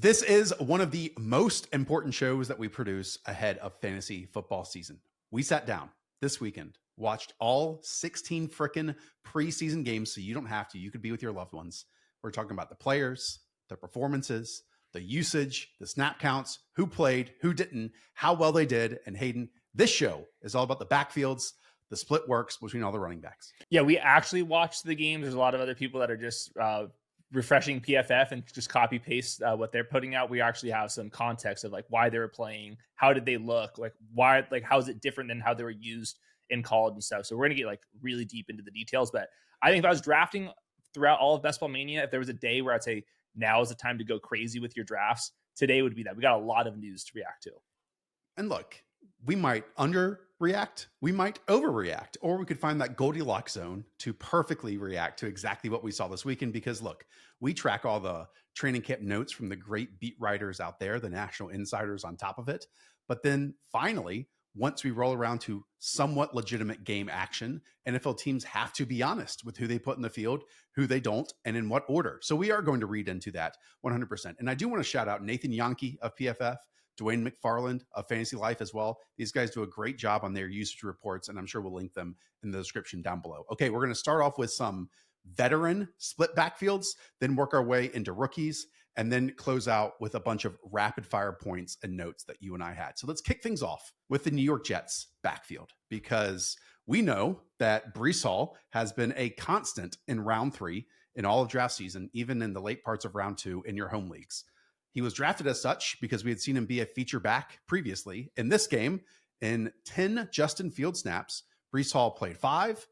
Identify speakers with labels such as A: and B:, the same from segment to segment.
A: This is one of the most important shows that we produce ahead of fantasy football season. We sat down this weekend, watched all 16 frickin' preseason games so you don't have to. You could be with your loved ones. We're talking about the players, the performances, the usage, the snap counts, who played, who didn't, how well they did. And Hayden, this show is all about the backfields, the split works between all the running backs.
B: Yeah, we actually watched the games. There's a lot of other people that are just refreshing PFF and just copy paste what they're putting out. We actually have some context of like why they were playing, how did they look, like why, like how is it different than how they were used in college and stuff. So we're gonna get like really deep into the details. But I think if I was drafting throughout all of Best Ball Mania, if there was a day where I'd say now is the time to go crazy with your drafts, today would be that. We got a lot of news to react to.
A: And look, we might underreact, we might overreact, or we could find that Goldilocks zone to perfectly react to exactly what we saw this weekend. Because look, we track all the training camp notes from the great beat writers out there, the national insiders on top of it. But then finally, once we roll around to somewhat legitimate game action, NFL teams have to be honest with who they put in the field, who they don't, and in what order. So we are going to read into that 100%. And I do want to shout out Nathan Yonke of PFF, Dwayne McFarland of Fantasy Life as well. These guys do a great job on their usage reports, and I'm sure we'll link them in the description down below. Okay, we're going to start off with some veteran split backfields, then work our way into rookies, and then close out with a bunch of rapid fire points and notes that you and I had. So let's kick things off with the New York Jets backfield, because we know that Breece Hall has been a constant in round 3 in all of draft season, even in the late parts of round 2 in your home leagues. He was drafted as such because we had seen him be a feature back previously. In this game, in 10 Justin Field snaps, Breece Hall played 5,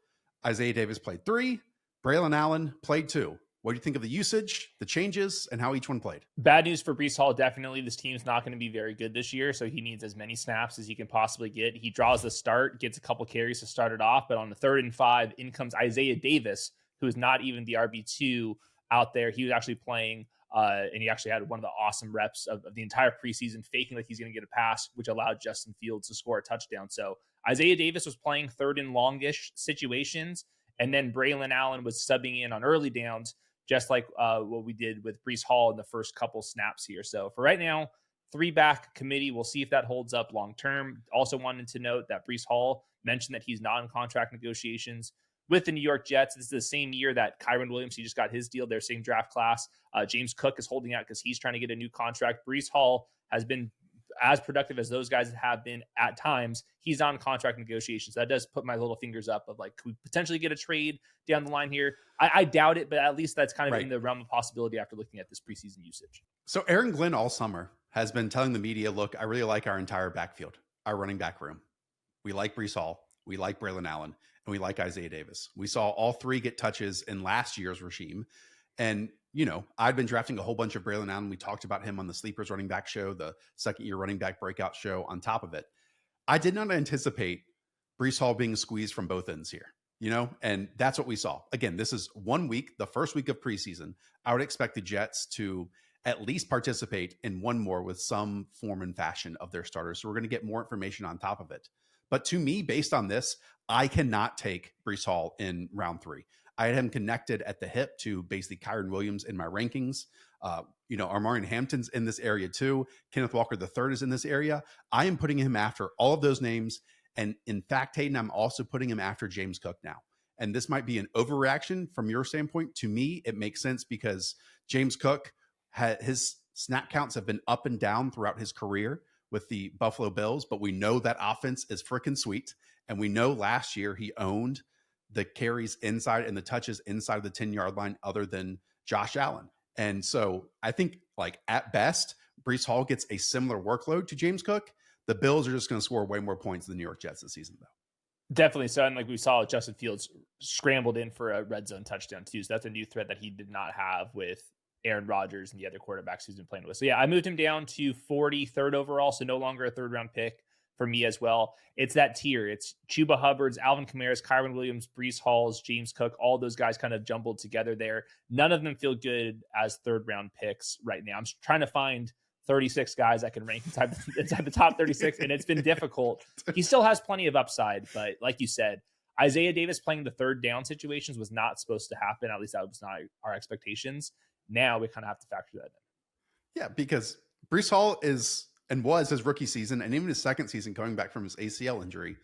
A: Isaiah Davis played 3, Braelon Allen played 2. What do you think of the usage, the changes, and how each one played?
B: Bad news for Breece Hall. Definitely, this team's not going to be very good this year, so he needs as many snaps as he can possibly get. He draws the start, gets a couple carries to start it off, but on the 3rd and 5, in comes Isaiah Davis, who is not even the RB2 out there. He was actually playing, and he actually had one of the awesome reps of the entire preseason, faking like he's going to get a pass, which allowed Justin Fields to score a touchdown. So Isaiah Davis was playing 3rd and longish situations, and then Braelon Allen was subbing in on early downs, just like what we did with Breece Hall in the first couple snaps here. So for right now, 3-back committee. We'll see if that holds up long term. Also wanted to note that Breece Hall mentioned that he's not in contract negotiations with the New York Jets. This is the same year that Kyren Williams, he just got his deal, their same draft class. James Cook is holding out because he's trying to get a new contract. Breece Hall has been as productive as those guys have been at times. He's on contract negotiations. That does put my little fingers up of like, could we potentially get a trade down the line here? I doubt it, but at least that's kind of in the realm of possibility after looking at this preseason usage.
A: So Aaron Glenn all summer has been telling the media, look, I really like our entire backfield, our running back room. We like Breece Hall. We like Braelon Allen, and we like Isaiah Davis. We saw all 3 get touches in last year's regime. And, you know, I've been drafting a whole bunch of Braelon Allen. We talked about him on the Sleepers running back show, the second-year running back breakout show on top of it. I did not anticipate Breece Hall being squeezed from both ends here, you know, and that's what we saw. Again, this is 1 week, the first week of preseason. I would expect the Jets to at least participate in one more with some form and fashion of their starters. So we're going to get more information on top of it. But to me, based on this, I cannot take Breece Hall in round 3. I had him connected at the hip to basically Kyren Williams in my rankings. You know, Armarian Hampton's in this area too. Kenneth Walker III is in this area. I am putting him after all of those names. And in fact, Hayden, I'm also putting him after James Cook now. And this might be an overreaction from your standpoint. To me, it makes sense because James Cook, his snap counts have been up and down throughout his career with the Buffalo Bills, but we know that offense is freaking sweet. And we know last year he owned the carries inside and the touches inside the 10-yard line other than Josh Allen. And so I think, like, at best, Breece Hall gets a similar workload to James Cook. The Bills are just going to score way more points than the New York Jets this season, though.
B: Definitely so. And like we saw, Justin Fields scrambled in for a red zone touchdown too. So that's a new threat that he did not have with Aaron Rodgers and the other quarterbacks he's been playing with. So yeah, I moved him down to 43rd overall. So no longer a 3rd round pick for me as well. It's that tier. It's Chuba Hubbard's, Alvin Kamara's, Kyren Williams, Breece Hall's, James Cook, all those guys kind of jumbled together there. None of them feel good as 3rd round picks right now. I'm trying to find 36 guys that can rank inside the top 36, and it's been difficult. He still has plenty of upside, but like you said, Isaiah Davis playing the 3rd down situations was not supposed to happen. At least that was not our expectations. Now we kind of have to factor that in.
A: Yeah, because Breece Hall is and was his rookie season and even his second season coming back from his ACL injury,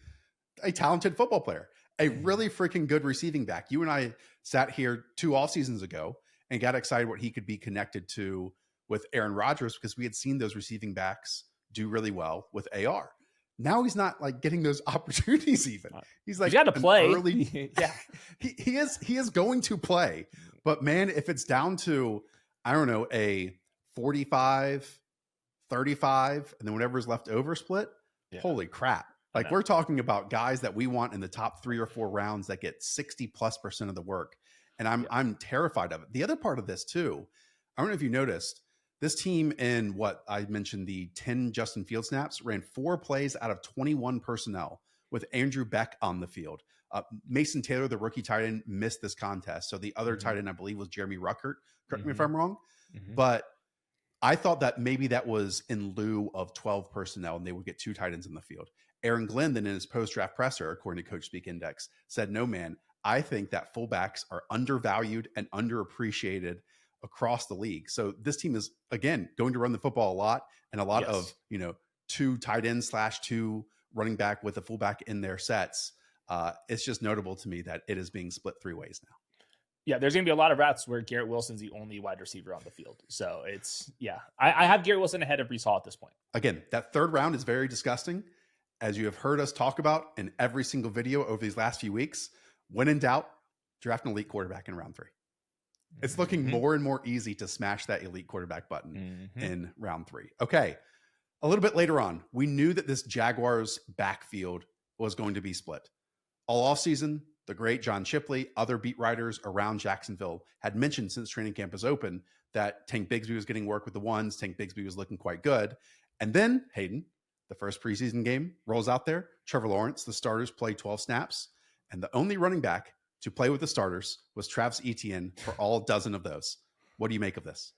A: a talented football player, a really freaking good receiving back. You and I sat here 2 off seasons ago and got excited what he could be connected to with Aaron Rodgers because we had seen those receiving backs do really well with AR. Now he's not like getting those opportunities even. He's like,
B: he's got to play.
A: Early, yeah, he is going to play. But man, if it's down to, I don't know, a 45, 35, and then whatever's left over split, holy crap. Like we're talking about guys that we want in the top 3 or 4 rounds that get 60+% of the work. And I'm terrified of it. The other part of this too, I don't know if you noticed, this team in what I mentioned, the 10 Justin Field snaps, ran 4 plays out of 21 personnel with Andrew Beck on the field. Mason Taylor, the rookie tight end, missed this contest. So the other tight end, I believe, was Jeremy Ruckert. Correct me if I'm wrong. But I thought that maybe that was in lieu of 12 personnel and they would get 2 tight ends in the field. Aaron Glenn, then in his post-draft presser, according to Coach Speak Index, said, no, man, I think that fullbacks are undervalued and underappreciated across the league. So this team is, again, going to run the football a lot and a lot of, 2 tight ends / 2 running back with a fullback in their sets. It's just notable to me that it is being split 3 ways now.
B: Yeah, there's going to be a lot of routes where Garrett Wilson's the only wide receiver on the field. So it's, I have Garrett Wilson ahead of Breece Hall at this point.
A: Again, that 3rd round is very disgusting. As you have heard us talk about in every single video over these last few weeks, when in doubt, draft an elite quarterback in round 3. It's looking more and more easy to smash that elite quarterback button in round 3. Okay. A little bit later on, we knew that this Jaguars backfield was going to be split. All offseason, the great John Shipley, other beat writers around Jacksonville had mentioned since training camp was open that Tank Bigsby was getting work with the ones. Tank Bigsby was looking quite good. And then Hayden, the first preseason game, rolls out there. Trevor Lawrence, the starters, played 12 snaps. And the only running back to play with the starters was Travis Etienne for all dozen of those. What do you make of this?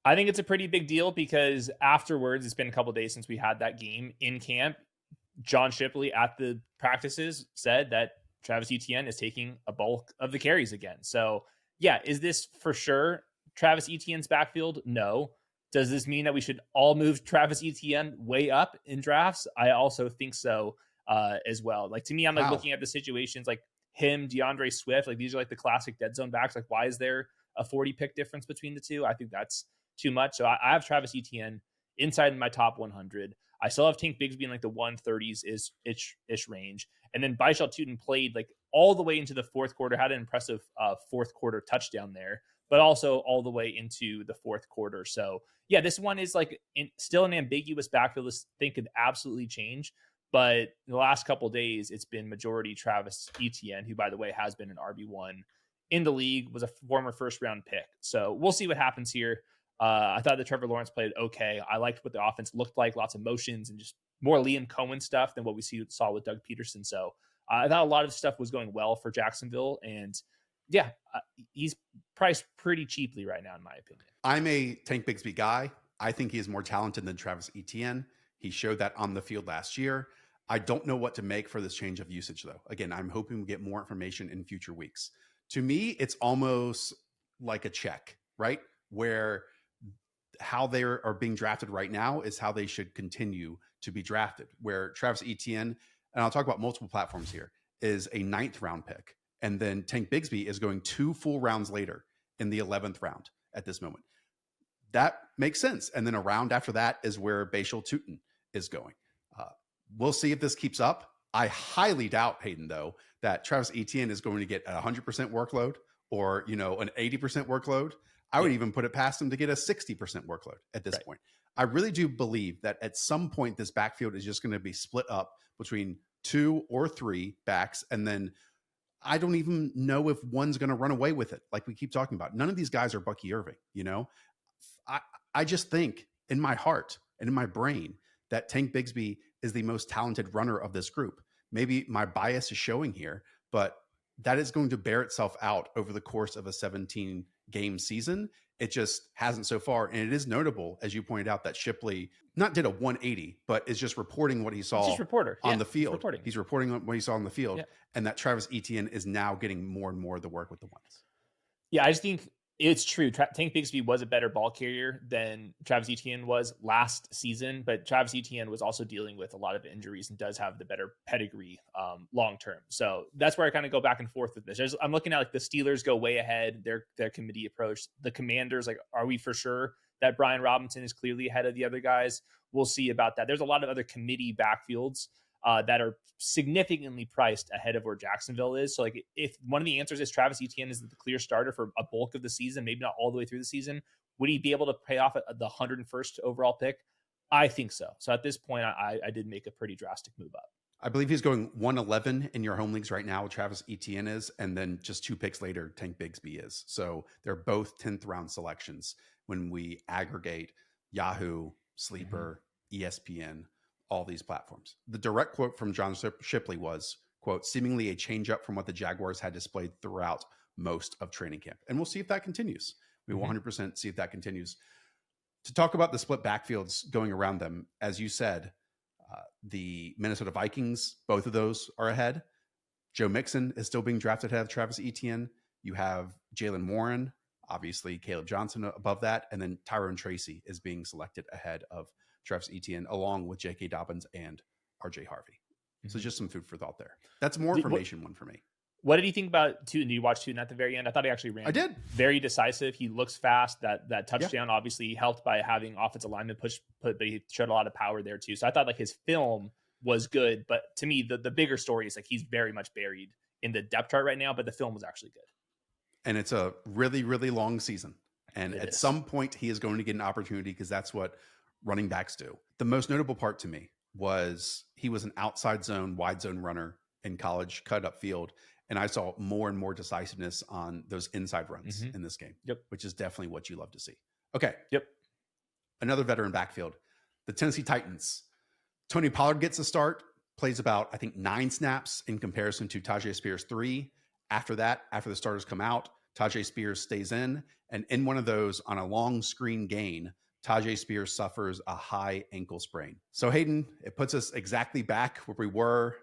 B: I think it's a pretty big deal because afterwards, it's been a couple of days since we had that game in camp. John Shipley at the practices said that Travis Etienne is taking a bulk of the carries again. So is this for sure Travis Etienne's backfield? No. Does this mean that we should all move Travis Etienne way up in drafts? I also think so as well. Like to me, I'm like looking at the situations like him, DeAndre Swift, like these are like the classic dead zone backs. Like why is there a 40 pick difference between the two? I think that's too much. So I have Travis Etienne inside my top 100. I still have Tank Bigsby in like the 130s ish range. And then Bhayshul Tuten played like all the way into the 4th quarter, had an impressive 4th quarter touchdown there, but also all the way into the 4th quarter. So this one is like still an ambiguous backfield. This thing could absolutely change. But the last couple of days, it's been majority Travis Etienne, who, by the way, has been an RB1 in the league, was a former 1st-round pick. So we'll see what happens here. I thought that Trevor Lawrence played okay. I liked what the offense looked like, lots of motions and just more Liam Cohen stuff than what we saw with Doug Peterson. So I thought a lot of stuff was going well for Jacksonville. And he's priced pretty cheaply right now, in my opinion.
A: I'm a Tank Bigsby guy. I think he is more talented than Travis Etienne. He showed that on the field last year. I don't know what to make for this change of usage, though. Again, I'm hoping we get more information in future weeks. To me, it's almost like a check, right? Where how they are being drafted right now is how they should continue to be drafted. Where Travis Etienne, and I'll talk about multiple platforms here, is a 9th round pick. And then Tank Bigsby is going 2 full rounds later in the 11th round at this moment. That makes sense. And then a round after that is where Bhayshul Tuten is going. We'll see if this keeps up. I highly doubt, Hayden, though, that Travis Etienne is going to get a 100% workload or, an 80% workload. I would even put it past him to get a 60% workload at this point. I really do believe that at some point, this backfield is just going to be split up between 2 or 3 backs. And then I don't even know if one's going to run away with it. Like we keep talking about, none of these guys are Bucky Irving. I just think in my heart and in my brain that Tank Bigsby is the most talented runner of this group. Maybe my bias is showing here, but that is going to bear itself out over the course of a 17-game season. It just hasn't so far. And it is notable, as you pointed out, that Shipley not did a 180, but is just reporting what he saw on the field. He's reporting what he saw on the field, and that Travis Etienne is now getting more and more of the work with the ones.
B: Yeah, I just think It's true. Tank Bigsby was a better ball carrier than Travis Etienne was last season, but Travis Etienne was also dealing with a lot of injuries and does have the better pedigree long term. So that's where I kind of go back and forth with this. I'm looking at like the Steelers go way ahead, their committee approach. The Commanders, like, are we for sure that Brian Robinson is clearly ahead of the other guys? We'll see about that. There's a lot of other committee backfields that are significantly priced ahead of where Jacksonville is. So like if one of the answers is Travis Etienne is the clear starter for a bulk of the season, maybe not all the way through the season, would he be able to pay off the 101st overall pick? I think so. So at this point, I did make a pretty drastic move up.
A: I believe he's going 111 in your home leagues right now. Travis Etienne is, and then just 2 picks later, Tank Bigsby is. So they're both 10th round selections when we aggregate Yahoo, Sleeper, ESPN, all these platforms. The direct quote from John Shipley was, quote, seemingly a change up from what the Jaguars had displayed throughout most of training camp. And we'll see if that continues. We will 100% see if that continues. To talk about the split backfields going around them, as you said, the Minnesota Vikings, both of those are ahead. Joe Mixon is still being drafted ahead of Travis Etienne. You have Jaylen Warren, obviously Kaleb Johnson above that, and then Tyrone Tracy is being selected ahead of Travis Etienne, along with JK Dobbins and RJ Harvey. So just some food for thought there. That's more information one for me.
B: What did you think about Tuten? Did you watch Tuten at the very end? I thought he actually ran.
A: I did.
B: Very decisive. He looks fast. That touchdown obviously helped by having offensive lineman but he showed a lot of power there too. So I thought like his film was good, but to me the bigger story is like he's very much buried in the depth chart right now, but the film was actually good.
A: And it's a really, really long season. And at some point he is going to get an opportunity because that's what running backs do. The most notable part to me was he was an outside zone, wide zone runner in college, cut up field. And I saw more and more decisiveness on those inside runs in this game, which is definitely what you love to see. Okay. Another veteran backfield, the Tennessee Titans. Tony Pollard gets a start, plays about, I think, 9 snaps in comparison to Tyjae Spears 3. After that, after the starters come out, Tyjae Spears stays in. And in one of those, on a long screen gain, Tyjae Spears suffers a high ankle sprain. So Hayden, it puts us exactly back where we were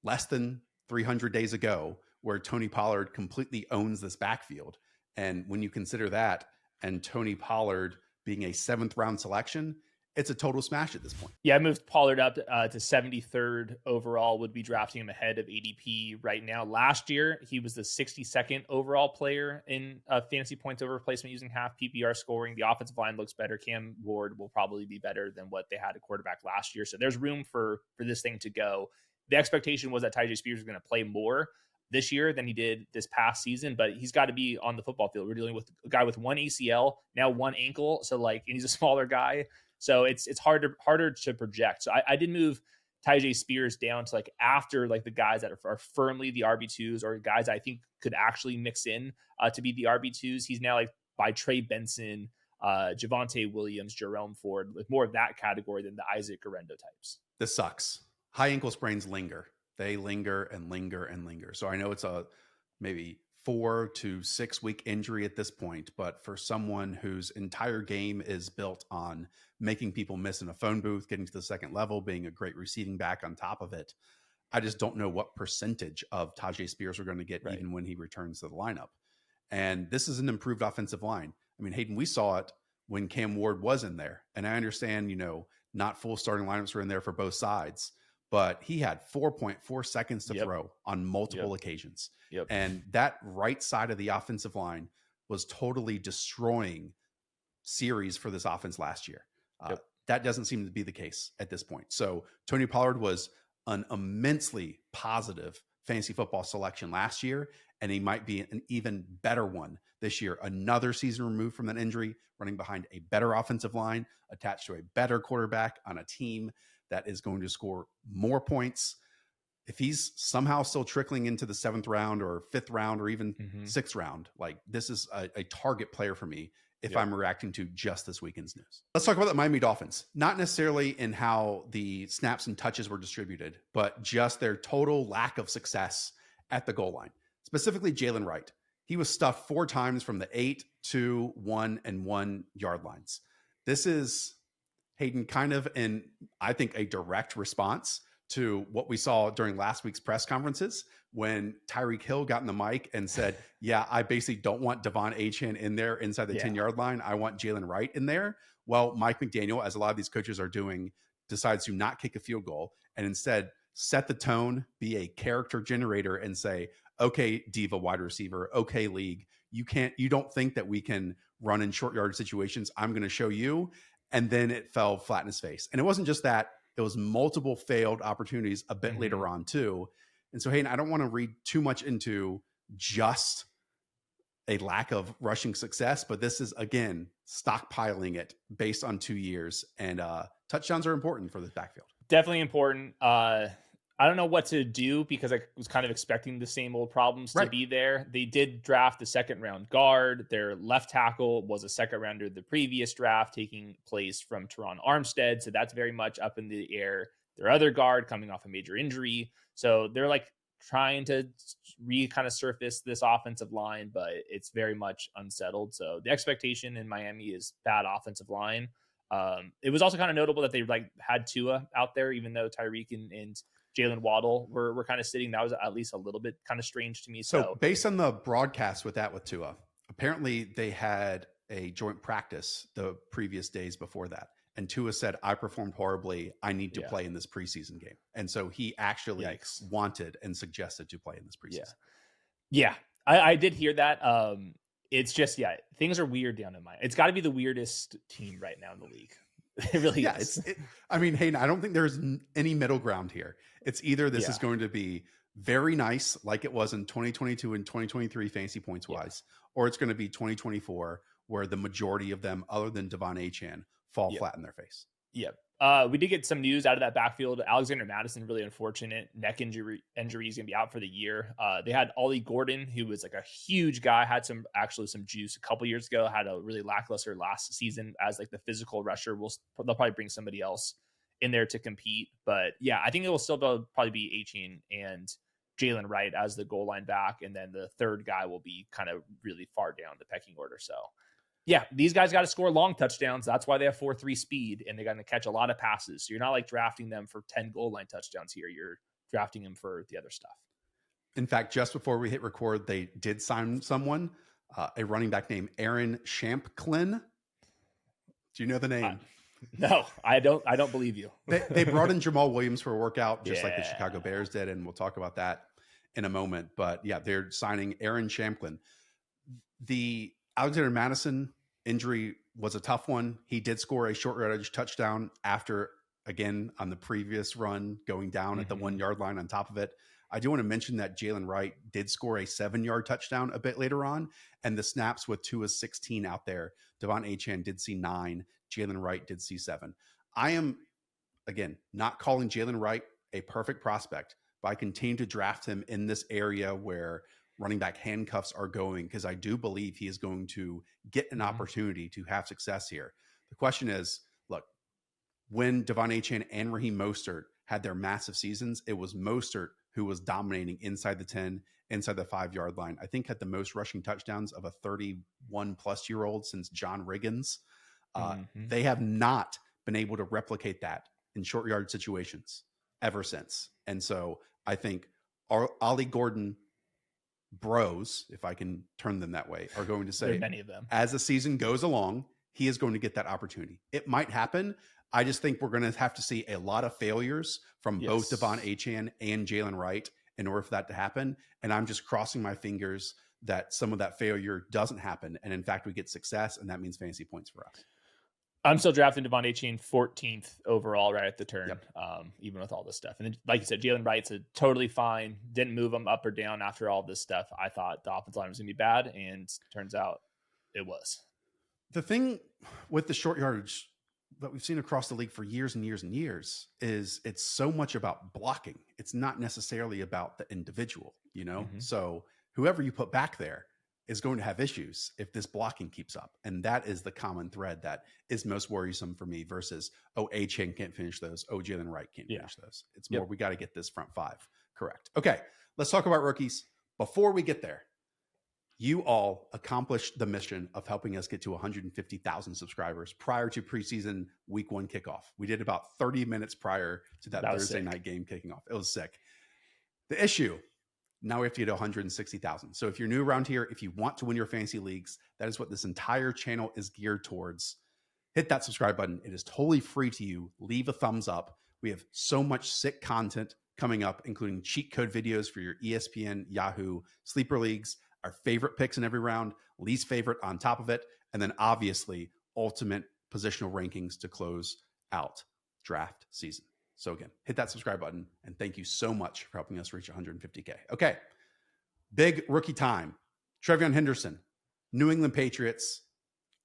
A: less than 300 days ago, where Tony Pollard completely owns this backfield. And when you consider that and Tony Pollard being a 7th round selection, it's a total smash at this point.
B: Yeah, I moved Pollard up to 73rd overall, would be drafting him ahead of ADP right now. Last year, he was the 62nd overall player in fantasy points over replacement using half PPR scoring. The offensive line looks better. Cam Ward will probably be better than what they had at quarterback last year. So there's room for this thing to go. The expectation was that Tyjae Spears was going to play more this year than he did this past season, but he's got to be on the football field. We're dealing with a guy with 1 ACL, now 1 ankle. So and he's a smaller guy. So it's harder to project. So I did move Tyjae Spears down to like after like the guys that are firmly the RB2s or guys I think could actually mix in to be the RB2s. He's now like by Trey Benson, Javonte Williams, Jerome Ford, like more of that category than the Isaac Guerrero types.
A: This sucks. High ankle sprains linger. They linger and linger and linger. So I know it's a maybe 4 to 6 week injury at this point, but for someone whose entire game is built on making people miss in a phone booth, getting to the second level, being a great receiving back on top of it, I just don't know what percentage of Tyjae Spears we're going to get even when he returns to the lineup. And this is an improved offensive line. I mean, Hayden, we saw it when Cam Ward was in there. And I understand, not full starting lineups were in there for both sides, but he had 4.4 seconds to throw on multiple occasions. And that right side of the offensive line was totally destroying series for this offense last year. That doesn't seem to be the case at this point. So Tony Pollard was an immensely positive fantasy football selection last year, and he might be an even better one this year. Another season removed from that injury, running behind a better offensive line, attached to a better quarterback on a team that is going to score more points. If he's somehow still trickling into the 7th round or 5th round or even 6th round, like this is a target player for me if I'm reacting to just this weekend's news. Let's talk about the Miami Dolphins. Not necessarily in how the snaps and touches were distributed, but just their total lack of success at the goal line. Specifically, Jaylen Wright. He was stuffed 4 times from the 8, 2, 1, and 1 yard lines. This is, Hayden, kind of I think, a direct response to what we saw during last week's press conferences when Tyreek Hill got in the mic and said, yeah, I basically don't want Devon Achane in there inside the 10-yard line. I want Jaylen Wright in there. Well, Mike McDaniel, as a lot of these coaches are doing, decides to not kick a field goal and instead set the tone, be a character generator and say, okay, diva wide receiver, okay, league, you don't think that we can run in short yard situations. I'm going to show you. And then it fell flat in his face. And it wasn't just that, it was multiple failed opportunities a bit later on too. And so, Hayden, I don't want to read too much into just a lack of rushing success, but this is, again, stockpiling it based on 2 years. And touchdowns are important for this backfield.
B: Definitely important. I don't know what to do because I was kind of expecting the same old problems to be there. They did draft the second round guard. Their left tackle was a second rounder the previous draft, taking place from Teron Armstead. So that's very much up in the air. Their other guard coming off a major injury. So they're like trying to kind of surface this offensive line, but it's very much unsettled. So the expectation in Miami is bad offensive line. It was also kind of notable that they like had Tua out there, even though Tyreek and Jalen Waddle were kind of sitting. That was at least a little bit kind of strange to me.
A: So based on the broadcast with Tua, apparently they had a joint practice the previous days before that. And Tua said, I performed horribly. I need to play in this preseason game. And so he actually wanted and suggested to play in this preseason.
B: Yeah. I did hear that. It's just, things are weird down in Miami. It's got to be the weirdest team right now in the league. It really is.
A: I mean, Hayden, I don't think there's any middle ground here. It's either this is going to be very nice, like it was in 2022 and 2023 fantasy points wise, or it's going to be 2024, where the majority of them, other than Devon Achane, fall flat in their face.
B: Yep. We did get some news out of that backfield. Alexander Mattison, really unfortunate neck injury. He's going to be out for the year. They had Ollie Gordon, who was like a huge guy, had some juice a couple years ago, had a really lackluster last season as like the physical rusher. They'll probably bring somebody else in there to compete. But yeah, I think it will still probably be Etienne and Jaylen Wright as the goal line back. And then the third guy will be kind of really far down the pecking order. So yeah, these guys got to score long touchdowns. That's why they have 4.3 speed, and they're going to catch a lot of passes. So you're not like drafting them for 10 goal line touchdowns here. You're drafting them for the other stuff.
A: In fact, just before we hit record, they did sign someone, a running back named Aaron Shamplin. Do you know the name?
B: No, I don't believe you.
A: They brought in Jamal Williams for a workout, just like the Chicago Bears did, and we'll talk about that in a moment. But yeah, they're signing Aaron Shamplin. The Alexander Mattison injury was a tough one. He did score a short yardage touchdown after, again, on the previous run, going down at the 1 yard line on top of it. I do want to mention that Jaylen Wright did score a 7-yard touchdown a bit later on, and the snaps with Tua's 16 out there. Devon Achane did see 9. Jaylen Wright did see 7. I am, again, not calling Jaylen Wright a perfect prospect, but I continue to draft him in this area where running back handcuffs are going, because I do believe he is going to get an opportunity to have success here. The question is, look, when Devon Achane and Raheem Mostert had their massive seasons, it was Mostert who was dominating inside the 10, inside the 5 yard line. I think had the most rushing touchdowns of a 31-plus-year-old since John Riggins. They have not been able to replicate that in short yard situations ever since. And so I think Ollie Gordon bros, if I can turn them that way, are going to say,
B: many of them,
A: as the season goes along, he is going to get that opportunity. It might happen. I just think we're going to have to see a lot of failures from both Devon Achane and Jaylen Wright in order for that to happen. And I'm just crossing my fingers that some of that failure doesn't happen. And in fact, we get success, and that means fantasy points for us.
B: I'm still drafting Devon Achane 14th overall right at the turn, even with all this stuff. And then, like you said, Jaylen Wright's totally fine. Didn't move him up or down after all this stuff. I thought the offensive line was going to be bad, and turns out it was.
A: The thing with the short yardage that we've seen across the league for years and years and years is it's so much about blocking. It's not necessarily about the individual, you know? So whoever you put back there is going to have issues if this blocking keeps up. And that is the common thread that is most worrisome for me versus, Achane can't finish those. Jaylen Wright can't finish those. It's more, we got to get this front 5 correct. Okay, let's talk about rookies. Before we get there, You all accomplished the mission of helping us get to 150,000 subscribers prior to preseason week 1 kickoff. We did about 30 minutes prior to that Thursday night game kicking off. It was sick. The issue, now we have to get to 160,000. So if you're new around here, if you want to win your fantasy leagues, that is what this entire channel is geared towards. Hit that subscribe button. It is totally free to you. Leave a thumbs up. We have so much sick content coming up, including cheat code videos for your ESPN, Yahoo, sleeper leagues, our favorite picks in every round, least favorite on top of it, and then obviously ultimate positional rankings to close out draft season. So again, hit that subscribe button, and thank you so much for helping us reach 150K. Okay, big rookie time. TreVeyon Henderson, New England Patriots,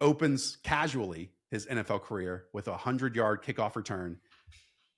A: opens casually his NFL career with a 100-yard kickoff return,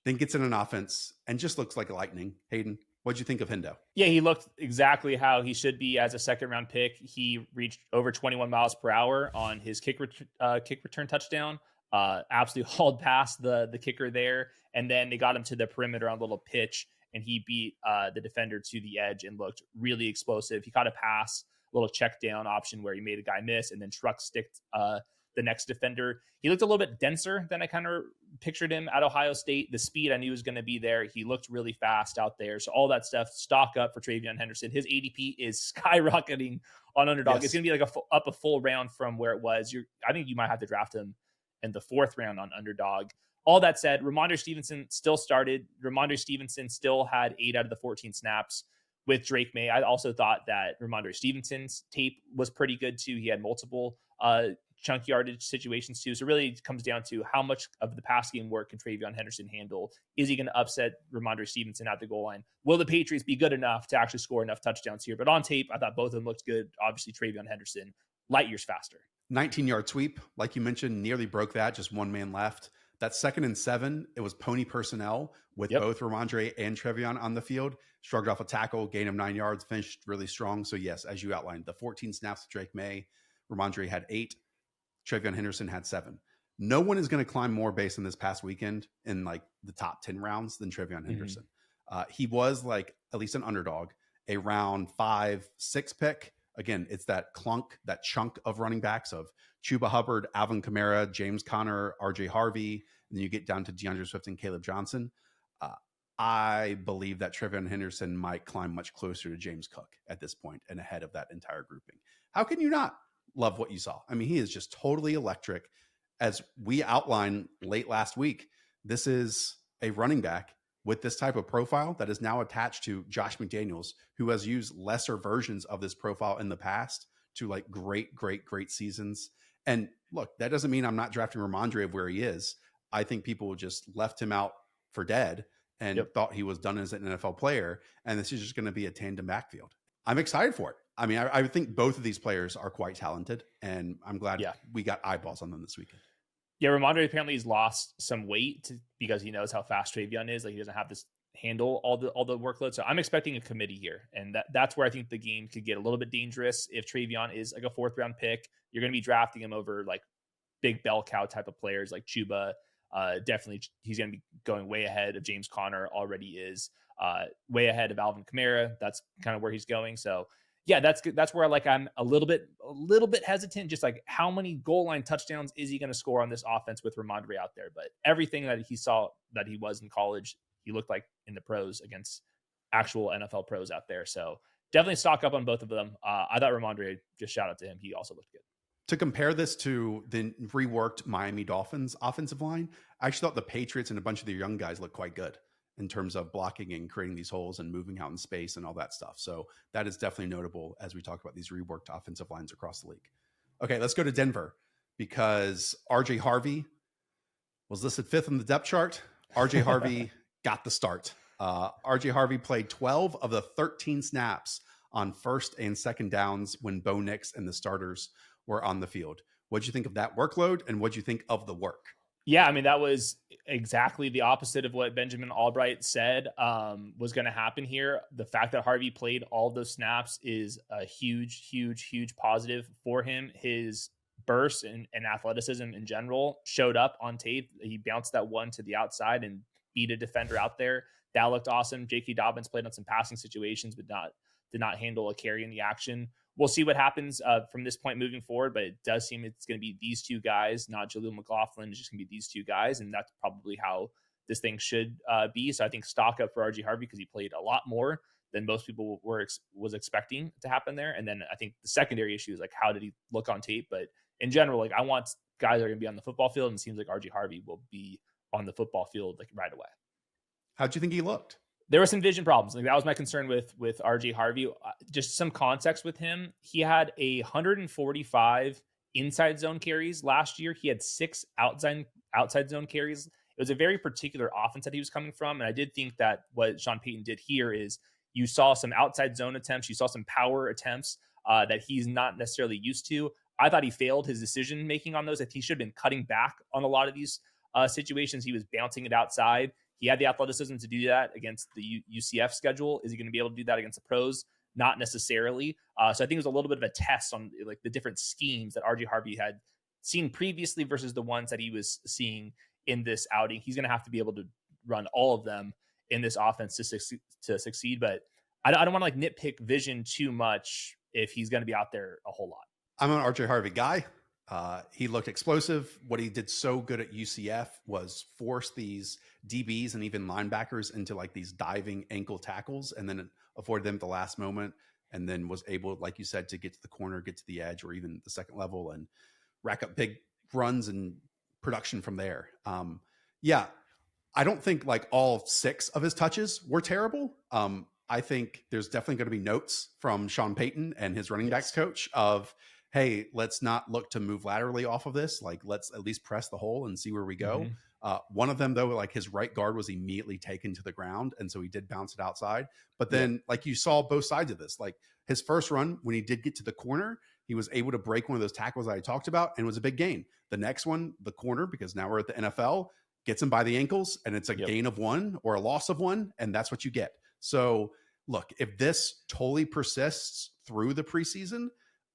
A: then gets in an offense and just looks like lightning. Hayden, what'd you think of Hendo?
B: Yeah, he looked exactly how he should be as a second-round pick. He reached over 21 miles per hour on his kick return touchdown. Absolutely hauled past the kicker there, and then they got him to the perimeter on a little pitch, and he beat the defender to the edge and looked really explosive. He caught a pass, a little check down option where he made a guy miss, and then truck sticked the next defender. He looked a little bit denser than I kind of pictured him at Ohio State. The speed I knew was going to be there. He looked really fast out there. So all that stuff, stock up for TreVeyon Henderson. His ADP is skyrocketing on Underdog.
A: Yes.
B: It's going to be like up a full round from where it was. I think you might have to draft him in the 4th round on Underdog. All that said, Rhamondre Stevenson still started. Rhamondre Stevenson still had 8 out of the 14 snaps with Drake May. I also thought that Rhamondre Stevenson's tape was pretty good too. He had multiple chunk yardage situations too. So really it comes down to how much of the pass game work can TreVeyon Henderson handle. Is he going to upset Rhamondre Stevenson at the goal line? Will the Patriots be good enough to actually score enough touchdowns here? But on tape, I thought both of them looked good. Obviously, TreVeyon Henderson, light years faster.
A: 19-yard sweep, like you mentioned, nearly broke that. Just one man left. That 2nd and 7, it was pony personnel with both Rhamondre and TreVeyon on the field. Shrugged off a tackle, gain of 9 yards, finished really strong. So yes, as you outlined, the 14 snaps with Drake May, Rhamondre had 8. TreVeyon Henderson had 7. No one is going to climb more based on this past weekend in like the top 10 rounds than TreVeyon Henderson. He was like at least an underdog, a round 5-6 pick. Again, it's that chunk of running backs of Chuba Hubbard, Alvin Kamara, James Conner, RJ Harvey, and then you get down to DeAndre Swift and Kaleb Johnson. I believe that TreVeyon Henderson might climb much closer to James Cook at this point and ahead of that entire grouping. How can you not love what you saw? I mean, he is just totally electric. As we outlined late last week, this is a running back with this type of profile that is now attached to Josh McDaniels, who has used lesser versions of this profile in the past to like great seasons. And look, that doesn't mean I'm not drafting Rhamondre of where he is. I think people just left him out for dead and thought he was done as an NFL player. And this is just going to be a tandem backfield. I'm excited for it. I mean, I think both of these players are quite talented, and I'm glad we got eyeballs on them this weekend.
B: Yeah, Rhamondre apparently has lost some weight because he knows how fast TreVeyon is. Like he doesn't have to handle all the workload. So I'm expecting a committee here, and that's where I think the game could get a little bit dangerous. If TreVeyon is like a 4th round pick, you're going to be drafting him over like big bell cow type of players like Chuba. Definitely, he's going to be going way ahead of James Conner. Already is way ahead of Alvin Kamara. That's kind of where he's going. So. Yeah, that's where like I'm a little bit hesitant. Just like how many goal line touchdowns is he going to score on this offense with Rhamondre out there? But everything that he saw that he was in college, he looked like in the pros against actual NFL pros out there. So definitely stock up on both of them. I thought Rhamondre, just shout out to him. He also looked good.
A: To compare this to the reworked Miami Dolphins offensive line, I actually thought the Patriots and a bunch of their young guys looked quite good in terms of blocking and creating these holes and moving out in space and all that stuff. So that is definitely notable as we talk about these reworked offensive lines across the league. Okay, let's go to Denver because RJ Harvey was listed 5th on the depth chart. RJ Harvey got the start. RJ Harvey played 12 of the 13 snaps on 1st and 2nd downs when Bo Nix and the starters were on the field. What'd you think of that workload, and what'd you think of the work?
B: Yeah, I mean, that was exactly the opposite of what Benjamin Albright said was going to happen here. The fact that Harvey played all those snaps is a huge positive for him. His burst and athleticism in general showed up on tape. He bounced that one to the outside and beat a defender out there. That looked awesome. JK Dobbins played on some passing situations, but did not handle a carry in the action we'll see what happens from this point moving forward. But it does seem it's going to be these two guys, not Jaleel McLaughlin. It's just going to be these two guys. And that's probably how this thing should be. So I think stock up for RJ Harvey because he played a lot more than most people was expecting to happen there. And then I think the secondary issue is like, how did he look on tape? But in general, like I want guys that are going to be on the football field, and it seems like RJ Harvey will be on the football field like right away.
A: How'd you think he looked?
B: There were some vision problems. Like that was my concern with RJ Harvey. Just some context with him. He had 145 inside zone carries last year. He had 6 outside zone carries. It was a very particular offense that he was coming from. And I did think that what Sean Payton did here is you saw some outside zone attempts. You saw some power attempts that he's not necessarily used to. I thought he failed his decision-making on those. That he should have been cutting back on a lot of these situations. He was bouncing it outside. He had the athleticism to do that against the UCF schedule. Is he going to be able to do that against the pros? Not necessarily. So I think it was a little bit of a test on like the different schemes that RJ Harvey had seen previously versus the ones that he was seeing in this outing. He's going to have to be able to run all of them in this offense to succeed. But I don't want to like nitpick vision too much if he's going to be out there a whole lot.
A: I'm an RJ Harvey guy. He looked explosive. What he did so good at UCF was force these DBs and even linebackers into like these diving ankle tackles and then avoid them at the last moment. And then was able, like you said, to get to the corner, get to the edge or even the second level and rack up big runs and production from there. Yeah, I don't think like all 6 of his touches were terrible. I think there's definitely going to be notes from Sean Payton and his running backs coach of, hey, let's not look to move laterally off of this. Like, let's at least press the hole and see where we go. One of them, though, like his right guard was immediately taken to the ground. And so he did bounce it outside. But then, like you saw both sides of this, like his first run, when he did get to the corner, he was able to break one of those tackles that I talked about and it was a big gain. The next one, the corner, because now we're at the NFL, gets him by the ankles and it's a gain of 1 or a loss of 1. And that's what you get. So look, if this totally persists through the preseason,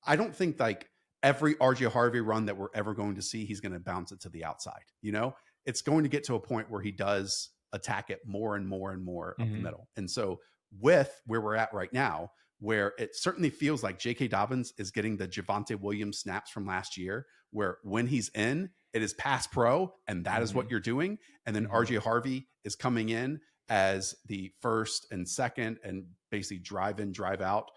A: I don't think like every RJ Harvey run that we're ever going to see, he's going to bounce it to the outside. You know, it's going to get to a point where he does attack it more and more and more up the middle. And so with where we're at right now, where it certainly feels like JK Dobbins is getting the Javonte Williams snaps from last year, where when he's in, it is pass pro and that is what you're doing. And then RJ Harvey is coming in as the first and second and basically drive in, drive out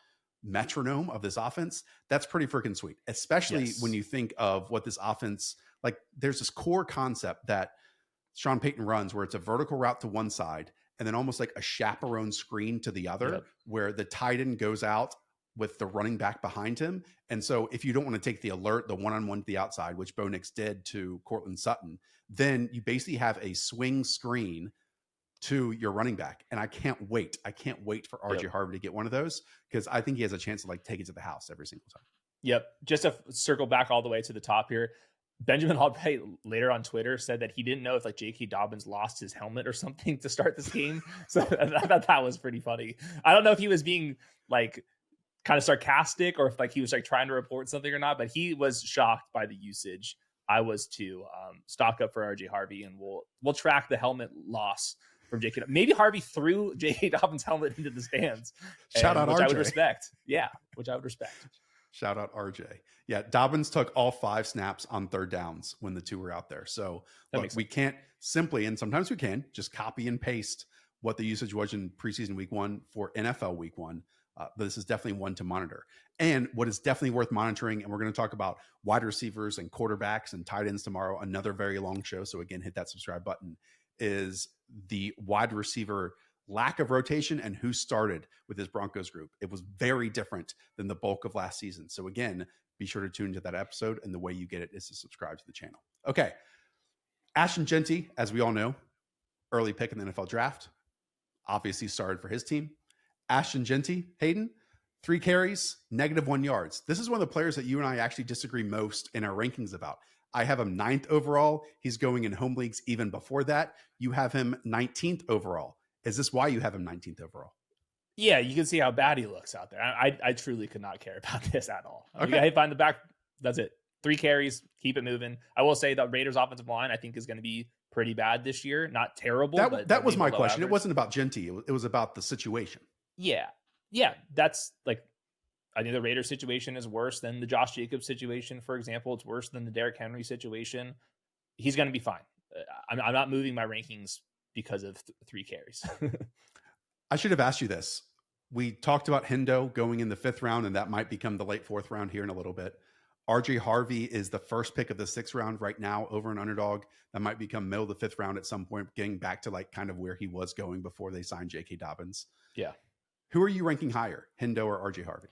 A: metronome of this offense. That's pretty freaking sweet, especially when you think of what this offense, like there's this core concept that Sean Payton runs where it's a vertical route to one side and then almost like a chaperone screen to the other, where the tight end goes out with the running back behind him. And so if you don't want to take the alert, the one-on-one to the outside, which Bo Nix did to Cortland Sutton, then you basically have a swing screen to your running back. And I can't wait. I can't wait for RJ Harvey to get one of those because I think he has a chance to like take it to the house every single time.
B: Yep. Just to circle back all the way to the top here. Benjamin Albright later on Twitter said that he didn't know if like J.K. Dobbins lost his helmet or something to start this game. So I thought that was pretty funny. I don't know if he was being like kind of sarcastic or if like he was like trying to report something or not, but he was shocked by the usage. I was too. Stock up for RJ Harvey and we'll track the helmet loss from J.K. Maybe Harvey threw J.K. Dobbins' helmet into the stands.
A: Shout out
B: which
A: RJ.
B: I would respect. Yeah, which I would respect.
A: Shout out RJ. Yeah, Dobbins took all 5 snaps on third downs when the 2 were out there. So look, we can't simply, and sometimes we can, just copy and paste what the usage was in preseason week 1 for NFL week 1. But this is definitely one to monitor. And what is definitely worth monitoring, and we're going to talk about wide receivers and quarterbacks and tight ends tomorrow, another very long show. So again, hit that subscribe button, is the wide receiver lack of rotation and who started with this Broncos group. It was very different than the bulk of last season. So again, be sure to tune into that episode. And the way you get it is to subscribe to the channel. Okay. Ashton Jeanty, as we all know, early pick in the NFL draft, obviously started for his team. Ashton Jeanty, Hayden, 3 carries, -1 yards. This is one of the players that you and I actually disagree most in our rankings about. I have him 9th overall. He's going in home leagues even before that. You have him 19th overall. Is this why you have him 19th overall?
B: Yeah, you can see how bad he looks out there. I truly could not care about this at all.
A: Okay.
B: Hey, find the back. That's it. 3 carries, keep it moving. I will say the Raiders offensive line, I think, is going to be pretty bad this year. Not terrible.
A: That was my question.
B: Average.
A: It wasn't about Jeanty. It was about the situation.
B: Yeah. That's like I think the Raiders situation is worse than the Josh Jacobs situation, for example. It's worse than the Derrick Henry situation. He's going to be fine. I'm not moving my rankings because of 3 carries.
A: I should have asked you this. We talked about Hendo going in the 5th round, and that might become the late 4th round here in a little bit. RJ Harvey is the first pick of the 6th round right now over an underdog. That might become middle of the 5th round at some point, getting back to like kind of where he was going before they signed JK Dobbins.
B: Yeah.
A: Who are you ranking higher, Hendo or RJ Harvey?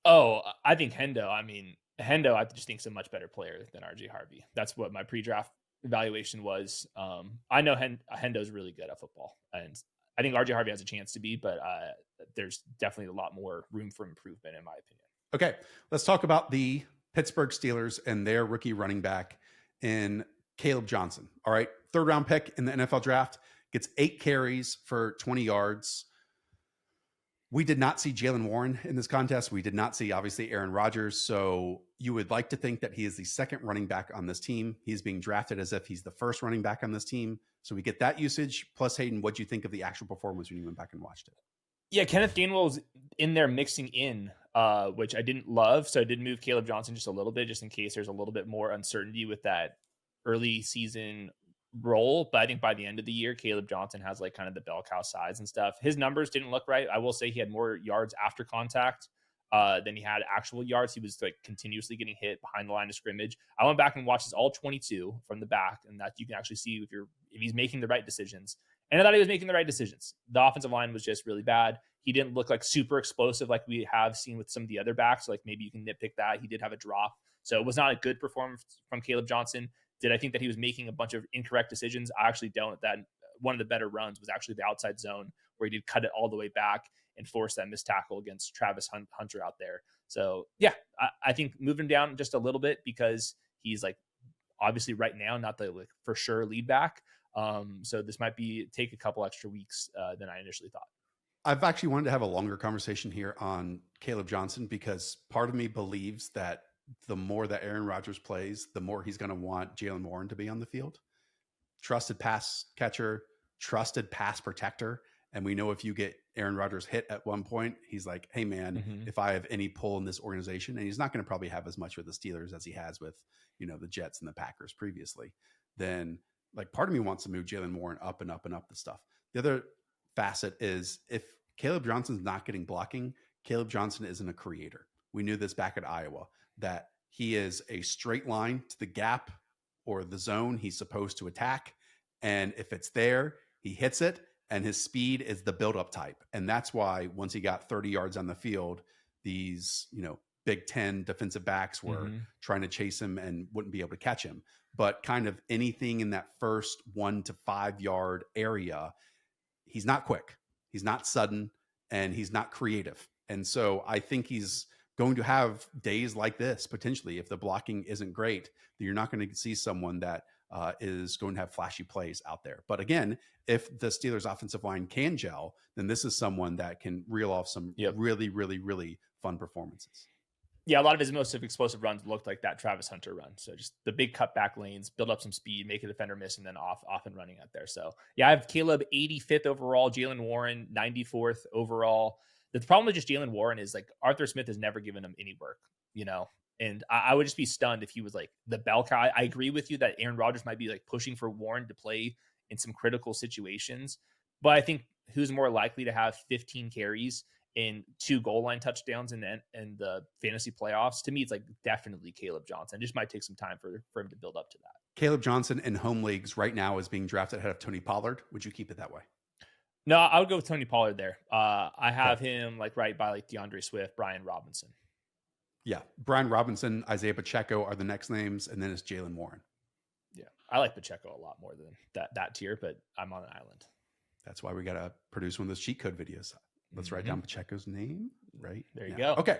B: Oh, I think Hendo. I mean, Hendo, I just think is a much better player than RJ Harvey. That's what my pre-draft evaluation was. I know Hendo's really good at football, and I think RJ Harvey has a chance to be, but there's definitely a lot more room for improvement, in my opinion.
A: Okay, let's talk about the Pittsburgh Steelers and their rookie running back in Kaleb Johnson. All right, 3rd round pick in the NFL draft, gets 8 carries for 20 yards. We did not see Jaylen Warren in this contest. We did not see, obviously, Aaron Rodgers. So you would like to think that he is the 2nd running back on this team. He's being drafted as if he's the 1st running back on this team. So we get that usage. Plus, Hayden, what do you think of the actual performance when you went back and watched it?
B: Yeah, Kenneth Gainwell was in there mixing in, which I didn't love. So I did move Kaleb Johnson just a little bit, just in case there's a little bit more uncertainty with that early season role. But I think by the end of the year, Kaleb Johnson has like kind of the bell cow size and stuff. His numbers didn't look right. I will say he had more yards after contact than he had actual yards. He was like continuously getting hit behind the line of scrimmage. I went back and watched his all 22 from the back, and that you can actually see if he's making the right decisions. And I thought he was making the right decisions. The offensive line was just really bad. He didn't look like super explosive like we have seen with some of the other backs. Like maybe you can nitpick that. He did have a drop. So it was not a good performance from Kaleb Johnson. Did I think that he was making a bunch of incorrect decisions? I actually don't. That one of the better runs was actually the outside zone where he did cut it all the way back and force that missed tackle against Travis Hunter out there. So yeah, I think moving down just a little bit because he's like obviously right now not the like for sure lead back. So this might take a couple extra weeks than I initially thought.
A: I've actually wanted to have a longer conversation here on Kaleb Johnson because part of me believes that the more that Aaron Rodgers plays, the more he's going to want Jaylen Warren to be on the field. Trusted pass catcher, trusted pass protector. And we know if you get Aaron Rodgers hit at one point, he's like, hey, man, if I have any pull in this organization, and he's not going to probably have as much with the Steelers as he has with, the Jets and the Packers previously, then like part of me wants to move Jaylen Warren up and up and up the stuff. The other facet is if Kaleb Johnson's not getting blocking, Kaleb Johnson isn't a creator. We knew this back at Iowa, that he is a straight line to the gap or the zone he's supposed to attack. And if it's there, he hits it. And his speed is the build-up type. And that's why once he got 30 yards on the field, these, Big Ten defensive backs were trying to chase him and wouldn't be able to catch him. But kind of anything in that first 1 to 5 yard area, he's not quick, he's not sudden, and he's not creative. And so I think he's going to have days like this, potentially, if the blocking isn't great, that you're not going to see someone that is going to have flashy plays out there. But again, if the Steelers offensive line can gel, then this is someone that can reel off some really, really, really fun performances.
B: Yeah, a lot of his most explosive runs looked like that Travis Hunter run. So just the big cutback lanes, build up some speed, make a defender miss, and then off and running out there. So yeah, I have Kaleb 85th overall, Jaylen Warren 94th overall. The problem with just Jaylen Warren is like Arthur Smith has never given him any work, and I would just be stunned if he was like the bell cow. I agree with you that Aaron Rodgers might be like pushing for Warren to play in some critical situations, but I think who's more likely to have 15 carries in 2 goal line touchdowns and the fantasy playoffs? To me, it's like definitely Kaleb Johnson. It just might take some time for him to build up to that.
A: Kaleb Johnson in home leagues right now is being drafted ahead of Tony Pollard. Would you keep it that way?
B: No, I would go with Tony Pollard there. I have him like right by like DeAndre Swift, Brian Robinson.
A: Yeah. Brian Robinson, Isaiah Pacheco are the next names. And then it's Jaylen Warren.
B: Yeah. I like Pacheco a lot more than that tier, but I'm on an island.
A: That's why we got to produce one of those cheat code videos. Let's write down Pacheco's name right
B: there. You go.
A: Okay.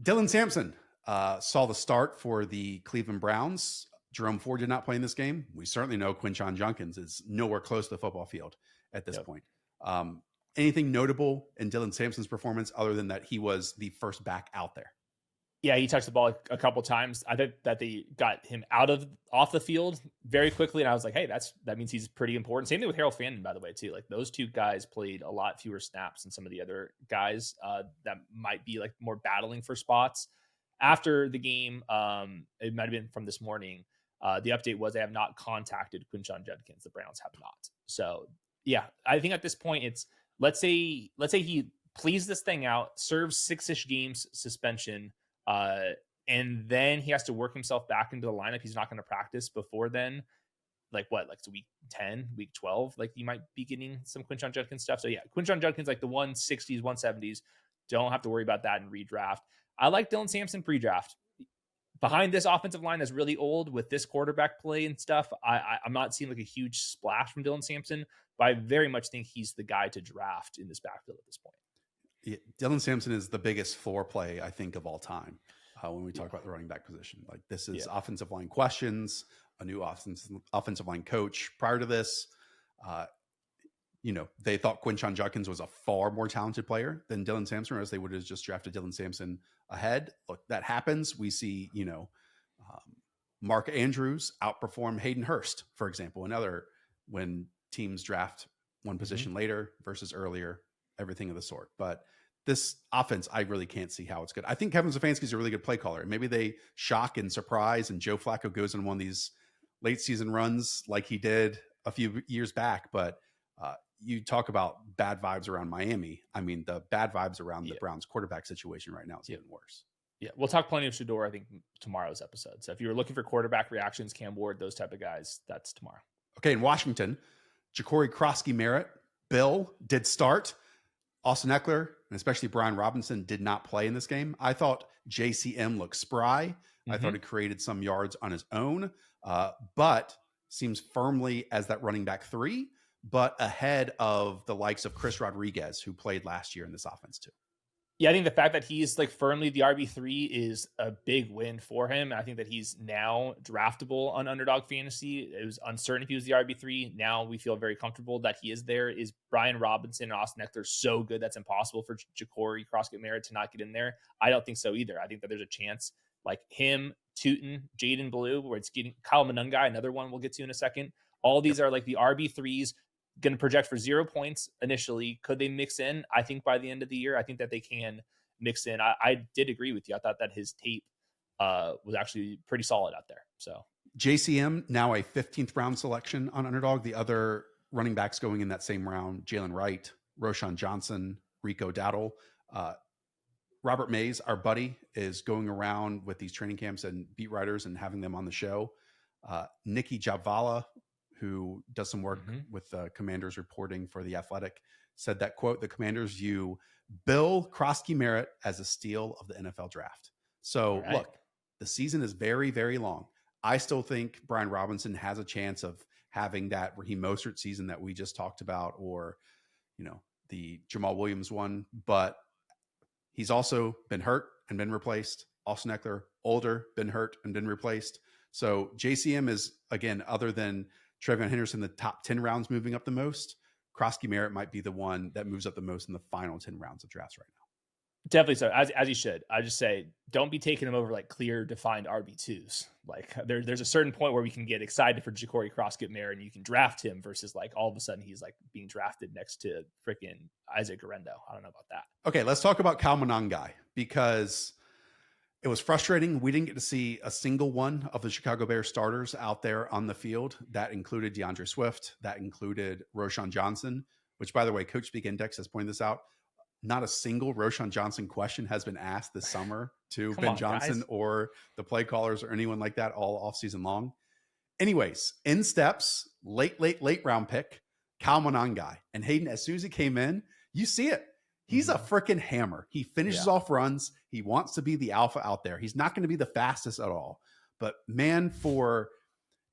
A: Dylan Sampson saw the start for the Cleveland Browns. Jerome Ford did not play in this game. We certainly know Quinshon Judkins is nowhere close to the football field at this point. Anything notable in Dylan Sampson's performance other than that he was the first back out there?
B: Yeah, he touched the ball a couple times. I think that they got him off the field very quickly, and I was like, hey, that means he's pretty important. Same thing with Harold Fandon, by the way, too. Like those two guys played a lot fewer snaps than some of the other guys that might be like more battling for spots. After the game, it might have been from this morning. The update was they have not contacted Quinshon Judkins. The Browns have not. So yeah, I think at this point it's let's say he pleads this thing out, serves 6-ish games suspension. And then he has to work himself back into the lineup. He's not going to practice before then. Like it's week 10, week 12. Like you might be getting some Quinshon Judkins stuff. So yeah, Quinshon Judkins, like the 160s, 170s. Don't have to worry about that in redraft. I like Dylan Sampson pre-draft. Behind this offensive line that's really old with this quarterback play and stuff, I'm not seeing like a huge splash from Dylan Sampson, but I very much think he's the guy to draft in this backfield at this point.
A: Yeah, Dylan Sampson is the biggest floor play, I think, of all time when we talk about the running back position. Like this is offensive line questions, a new offensive line coach. Prior to this, they thought Quinshon Judkins was a far more talented player than Dylan Sampson, or else they would have just drafted Dylan Sampson ahead. Look, that happens. We see, Mark Andrews outperform Hayden Hurst, for example, when teams draft one position later versus earlier, everything of the sort. But this offense, I really can't see how it's good. I think Kevin Stefanski is a really good play caller. Maybe they shock and surprise, and Joe Flacco goes on one of these late season runs like he did a few years back. But you talk about bad vibes around Miami. I mean, the bad vibes around the Browns quarterback situation right now is even worse. Yeah,
B: we'll talk plenty of Shedeur, I think, tomorrow's episode. So if you were looking for quarterback reactions, Cam Ward, those type of guys, that's tomorrow.
A: Okay, in Washington, Jacory Croskey-Merritt, Bill did start. Austin Eckler, and especially Brian Robinson, did not play in this game. I thought JCM looked spry. I thought he created some yards on his own, but seems firmly as that running back 3, but ahead of the likes of Chris Rodriguez, who played last year in this offense too.
B: Yeah, I think the fact that he's like firmly the RB3 is a big win for him. I think that he's now draftable on Underdog Fantasy. It was uncertain if he was the RB3. Now we feel very comfortable that he is there. Is Brian Robinson and Austin Eckler so good that's impossible for Jacory Croskey-Merritt to not get in there? I don't think so either. I think that there's a chance like him, Tuten, Jaden Blue, where it's getting Kyle Monangai, another one we'll get to in a second. All these are like the RB3s. Going to project for 0 points initially. Could they mix in? I think by the end of the year, I think that they can mix in. I did agree with you. I thought that his tape was actually pretty solid out there. So
A: JCM, now a 15th round selection on Underdog. The other running backs going in that same round, Jaylen Wright, Roschon Johnson, Rico Dowdle. Robert Mays, our buddy, is going around with these training camps and beat writers and having them on the show. Nikki Jabvala, who does some work with Commanders reporting for The Athletic, said that, quote, the Commanders view Bill Croskey-Merritt as a steal of the NFL draft. So look, the season is very, very long. I still think Brian Robinson has a chance of having that Raheem Mostert season that we just talked about, or, the Jamal Williams one, but he's also been hurt and been replaced. Austin Eckler, older, been hurt and been replaced. So JCM is, again, other than TreVeyon Henderson, the top 10 rounds moving up the most, Croskey-Merritt might be the one that moves up the most in the final 10 rounds of drafts right now.
B: Definitely so, as you should. I just say, don't be taking him over like clear defined RB2s. Like there's a certain point where we can get excited for Jacory Croskey-Merritt and you can draft him versus like all of a sudden he's like being drafted next to freaking Isaac Guerendo. I don't know about that.
A: Okay, let's talk about Kyle Monangai, because it was frustrating. We didn't get to see a single one of the Chicago Bears starters out there on the field. That included DeAndre Swift. That included Roschon Johnson, which, by the way, Coach Speak Index has pointed this out. Not a single Roschon Johnson question has been asked this summer to Ben Johnson or the play callers or anyone like that all offseason long. Anyways, in steps, late round pick, Kyle Monangai. And Hayden, as soon as he came in, you see it. He's a freaking hammer. He finishes off runs. He wants to be the alpha out there. He's not going to be the fastest at all. But man, for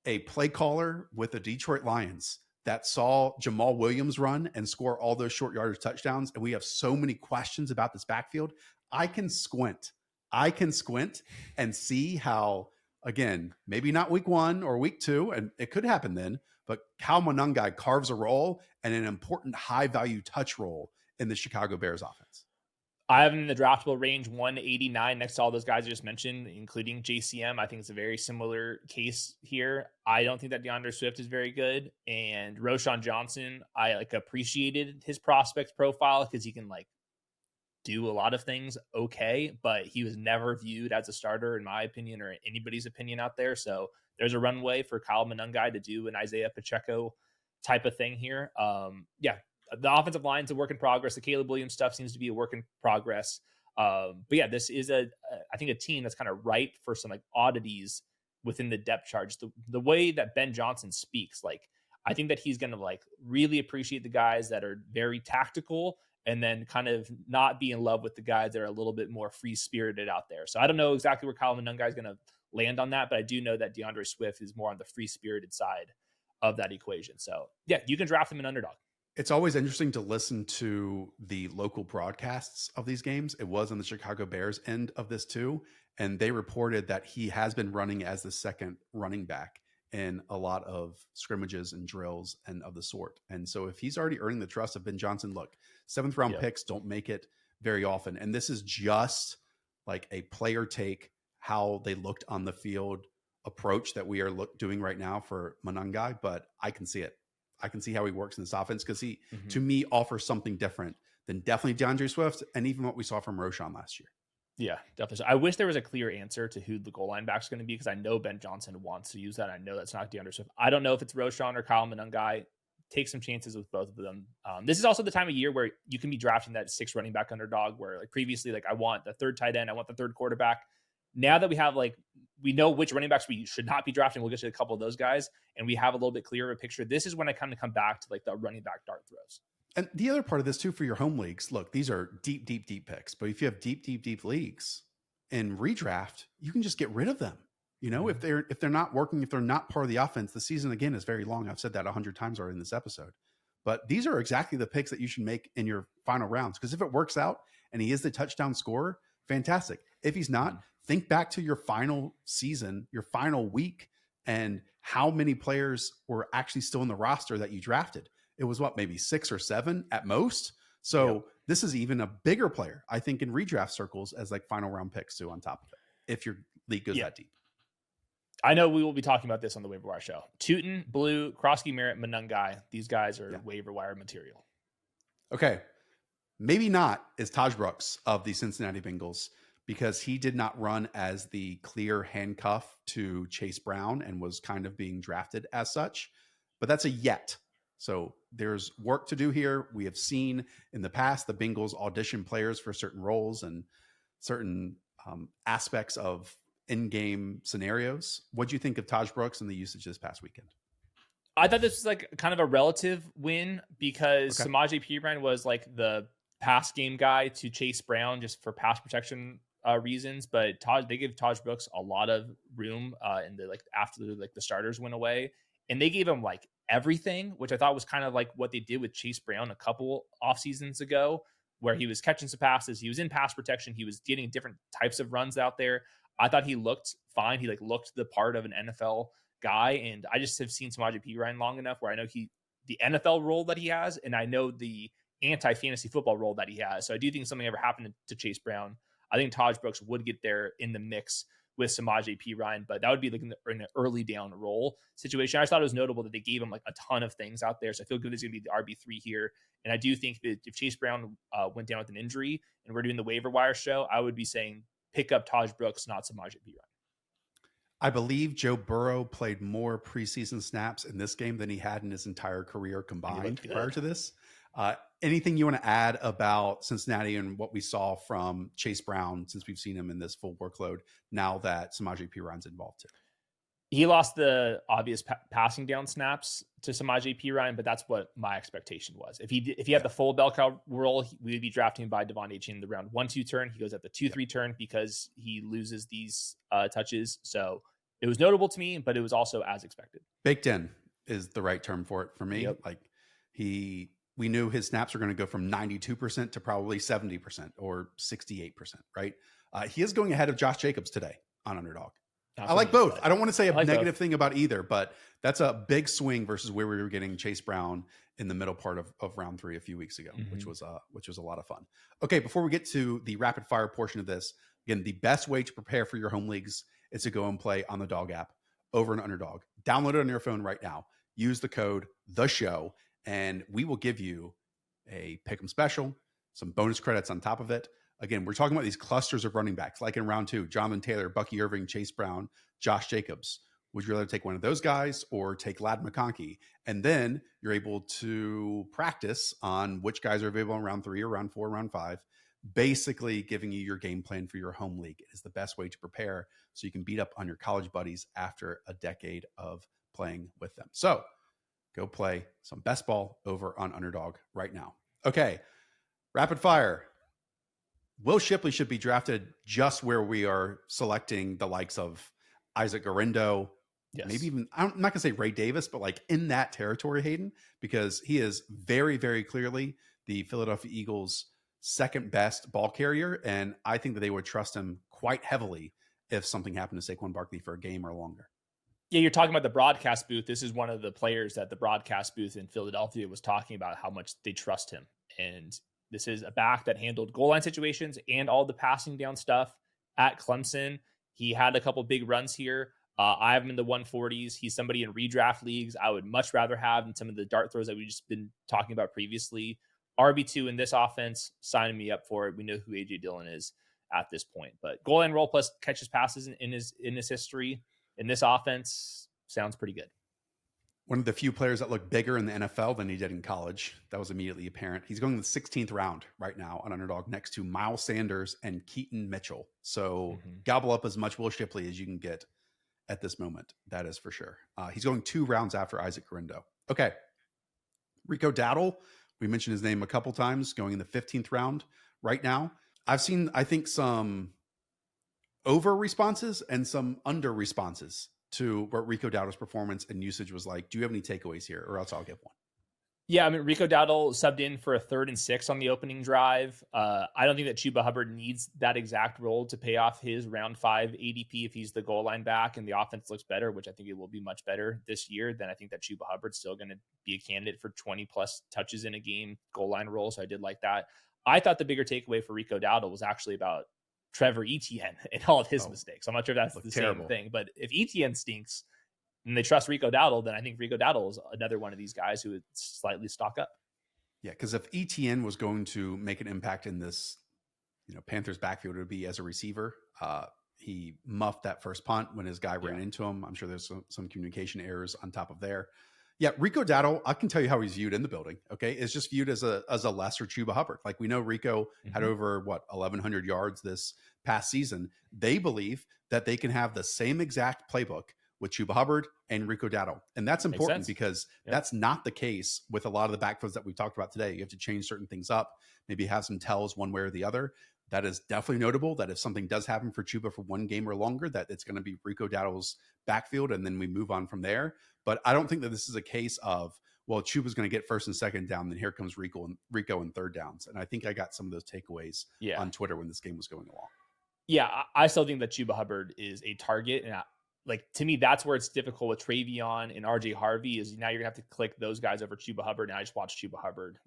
A: a play caller with the Detroit Lions that saw Jamal Williams run and score all those short yardage touchdowns, and we have so many questions about this backfield, I can squint and see how, again, maybe not week 1 or week 2, and it could happen then, but Kyle Monangai carves a role and an important high-value touch role in the Chicago Bears offense.
B: I have him in the draftable range 189 next to all those guys I just mentioned, including JCM. I think it's a very similar case here. I don't think that DeAndre Swift is very good. And Roschon Johnson, I like appreciated his prospect profile because he can like do a lot of things okay, but he was never viewed as a starter in my opinion or anybody's opinion out there. So there's a runway for Kyle Monangai to do an Isaiah Pacheco type of thing here. Yeah, the offensive line's a work in progress. The Caleb Williams stuff seems to be a work in progress. But yeah, this is I think a team that's kind of ripe for some like oddities within the depth charts. The way that Ben Johnson speaks, like I think that he's going to like really appreciate the guys that are very tactical and then kind of not be in love with the guys that are a little bit more free spirited out there. So I don't know exactly where Kyle Monangai is going to land on that, but I do know that DeAndre Swift is more on the free spirited side of that equation. So yeah, you can draft him an underdog.
A: It's always interesting to listen to the local broadcasts of these games. It was on the Chicago Bears end of this too. And they reported that he has been running as the second running back in a lot of scrimmages and drills and of the sort. And so if he's already earning the trust of Ben Johnson, look, 7th round picks don't make it very often. And this is just like a player take how they looked on the field approach that we are doing right now for Monangai, but I can see it. I can see how he works in this offense because he, to me, offers something different than definitely DeAndre Swift and even what we saw from Roschon last year.
B: Yeah, definitely. So I wish there was a clear answer to who the goal line back is going to be because I know Ben Johnson wants to use that. I know that's not DeAndre Swift. I don't know if it's Roschon or Kyle Monangai. Take some chances with both of them. This is also the time of year where you can be drafting that 6 running back underdog where like previously, like I want the 3rd tight end, I want the 3rd quarterback. Now that we have like, we know which running backs we should not be drafting. We'll get to a couple of those guys and we have a little bit clearer of a picture. This is when I kind of come back to like the running back dart throws.
A: And the other part of this too, for your home leagues, look, these are deep picks, but if you have deep leagues in redraft, you can just get rid of them. You know, if they're not working, if they're not part of the offense, the season again is very long. I've said that 100 times already in this episode, but these are exactly the picks that you should make in your final rounds. Because if it works out and he is the touchdown scorer, fantastic. If he's not, think back to your final season, your final week, and how many players were actually still in the roster that you drafted. It was what, maybe 6 or 7 at most. So this is even a bigger player, I think, in redraft circles as like final round picks too on top of it, if your league goes that deep.
B: I know we will be talking about this on the waiver wire show. Tuten, Blue, Croskey-Merritt, Monangai. These guys are waiver wire material.
A: Okay. Maybe not is Tahj Brooks of the Cincinnati Bengals because he did not run as the clear handcuff to Chase Brown and was kind of being drafted as such, but that's a yet. So there's work to do here. We have seen in the past the Bengals audition players for certain roles and certain aspects of in-game scenarios. What do you think of Tahj Brooks and the usage this past weekend?
B: I thought this was like kind of a relative win because Samaje Perine was like the pass game guy to Chase Brown just for pass protection reasons, but they give Tahj Brooks a lot of room in the like after the starters went away, and they gave him like everything, which I thought was kind of like what they did with Chase Brown a couple off seasons ago, where he was catching some passes, he was in pass protection, he was getting different types of runs out there. I thought he looked fine. He like looked the part of an NFL guy, and I just have seen Samaje Perine long enough where I know the NFL role that he has, and I know the anti-fantasy football role that he has. So I do think something ever happened to Chase Brown, I think Tahj Brooks would get there in the mix with Samaje Perine, but that would be like in an early down role situation. I just thought it was notable that they gave him like a ton of things out there. So I feel good he's going to be the RB3 here. And I do think that if Chase Brown went down with an injury and we're doing the waiver wire show, I would be saying pick up Tahj Brooks, not Samaje Perine.
A: I believe Joe Burrow played more preseason snaps in this game than he had in his entire career combined prior to this. Anything you want to add about Cincinnati and what we saw from Chase Brown since we've seen him in this full workload now that Samaje Perine's involved too?
B: He lost the obvious passing down snaps to Samaje Perine, but that's what my expectation was. If he had the full bell cow role, we would be drafting by Devon Etienne in the round 1-2 turn. He goes at the 2-3 turn because he loses these touches. So it was notable to me, but it was also as expected.
A: Baked in is the right term for it for me.
B: Yep.
A: Like we knew his snaps were going to go from 92% to probably 70% or 68%, right? He is going ahead of Josh Jacobs today on Underdog.
B: Not
A: I
B: for
A: like
B: me,
A: both.
B: but
A: I don't want to say a
B: I like
A: negative
B: both.
A: thing about either, but that's a big swing versus where we were getting Chase Brown in the middle part of round 3 a few weeks ago, which was a lot of fun. Okay, before we get to the rapid fire portion of this, again, the best way to prepare for your home leagues is to go and play on the Dog app over an Underdog. Download it on your phone right now. Use the code The Show, and we will give you a pick'em special, some bonus credits on top of it. Again, we're talking about these clusters of running backs, like in round 2, Jonathan Taylor, Bucky Irving, Chase Brown, Josh Jacobs. Would you rather take one of those guys or take Ladd McConkey? And then you're able to practice on which guys are available in round 3 or round 4, round 5, basically giving you your game plan for your home league. It is the best way to prepare so you can beat up on your college buddies after a decade of playing with them. So go play some best ball over on Underdog right now. Okay, rapid fire. Will Shipley should be drafted just where we are selecting the likes of Isaac Garindo, maybe even, I'm not going to say Ray Davis, but like in that territory, Hayden, because he is very, very clearly the Philadelphia Eagles' second best ball carrier. And I think that they would trust him quite heavily if something happened to Saquon Barkley for a game or longer.
B: Yeah, you're talking about the broadcast booth. This is one of the players that the broadcast booth in Philadelphia was talking about how much they trust him. And this is a back that handled goal line situations and all the passing down stuff at Clemson. He had a couple big runs here. I have him in the 140s. He's somebody in redraft leagues I would much rather have than some of the dart throws that we've just been talking about previously. RB2 in this offense, signing me up for it. We know who A.J. Dillon is at this point. But goal line role plus catches passes in his history in this offense sounds pretty good.
A: One of the few players that looked bigger in the NFL than he did in college. That was immediately apparent. He's going in the 16th round right now on Underdog next to Miles Sanders and Keaton Mitchell. So gobble up as much Will Shipley as you can get at this moment. That is for sure. He's going 2 rounds after Isaac Garindo. Okay. Rico Dowdle. We mentioned his name a couple times, going in the 15th round right now. I've seen, I think, some over responses and some under responses to what Rico Dowdle's performance and usage was like. Do you have any takeaways here, or else I'll give one?
B: Yeah, I mean, Rico Dowdle subbed in for a 3rd and 6 on the opening drive. I don't think that Chuba Hubbard needs that exact role to pay off his round 5 ADP if he's the goal line back and the offense looks better, which I think it will be much better this year. Then I think that Chuba Hubbard's still going to be a candidate for 20 plus touches in a game goal line role. So I did like that. I thought the bigger takeaway for Rico Dowdle was actually about Trevor Etienne and all of his mistakes. I'm not sure if that's the same thing, but if Etienne stinks and they trust Rico Dowdle, then I think Rico Dowdle is another one of these guys who would slightly stock up.
A: Yeah, because if Etienne was going to make an impact in this, Panthers backfield, it would be as a receiver. He muffed that first punt when his guy ran into him. I'm sure there's some communication errors on top of there. Yeah, Rico Dowdle, I can tell you how he's viewed in the building. Okay, it's just viewed as a lesser Chuba Hubbard. Like we know Rico had over 1,100 yards this past season. They believe that they can have the same exact playbook with Chuba Hubbard and Rico Dowdle, and that's important because that's not the case with a lot of the backfields that we've talked about today. You have to change certain things up, maybe have some tells one way or the other. That is definitely notable. That if something does happen for Chuba for one game or longer, that it's going to be Rico Dowdle's backfield, and then we move on from there. But I don't think that this is a case of, well, Chuba's going to get 1st and 2nd down, then here comes Rico and 3rd downs. And I think I got some of those takeaways on Twitter when this game was going along.
B: Yeah, I still think that Chuba Hubbard is a target. And to me, that's where it's difficult with TreVeyon and RJ Harvey is now you're gonna have to click those guys over Chuba Hubbard. And I just watched Chuba Hubbard,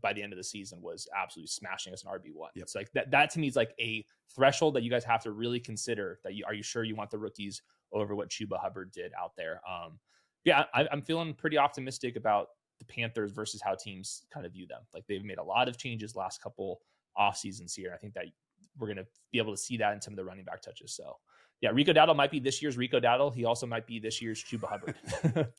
B: by the end of the season was absolutely smashing us an RB1. It's like that to me is like a threshold that you guys have to really consider that are you sure you want the rookies over what Chuba Hubbard did out there? I'm feeling pretty optimistic about the Panthers versus how teams kind of view them. Like they've made a lot of changes last couple off seasons here. I think that we're going to be able to see that in some of the running back touches. So yeah, Rico Dowdle might be this year's Rico Dowdle. He also might be this year's Chuba Hubbard.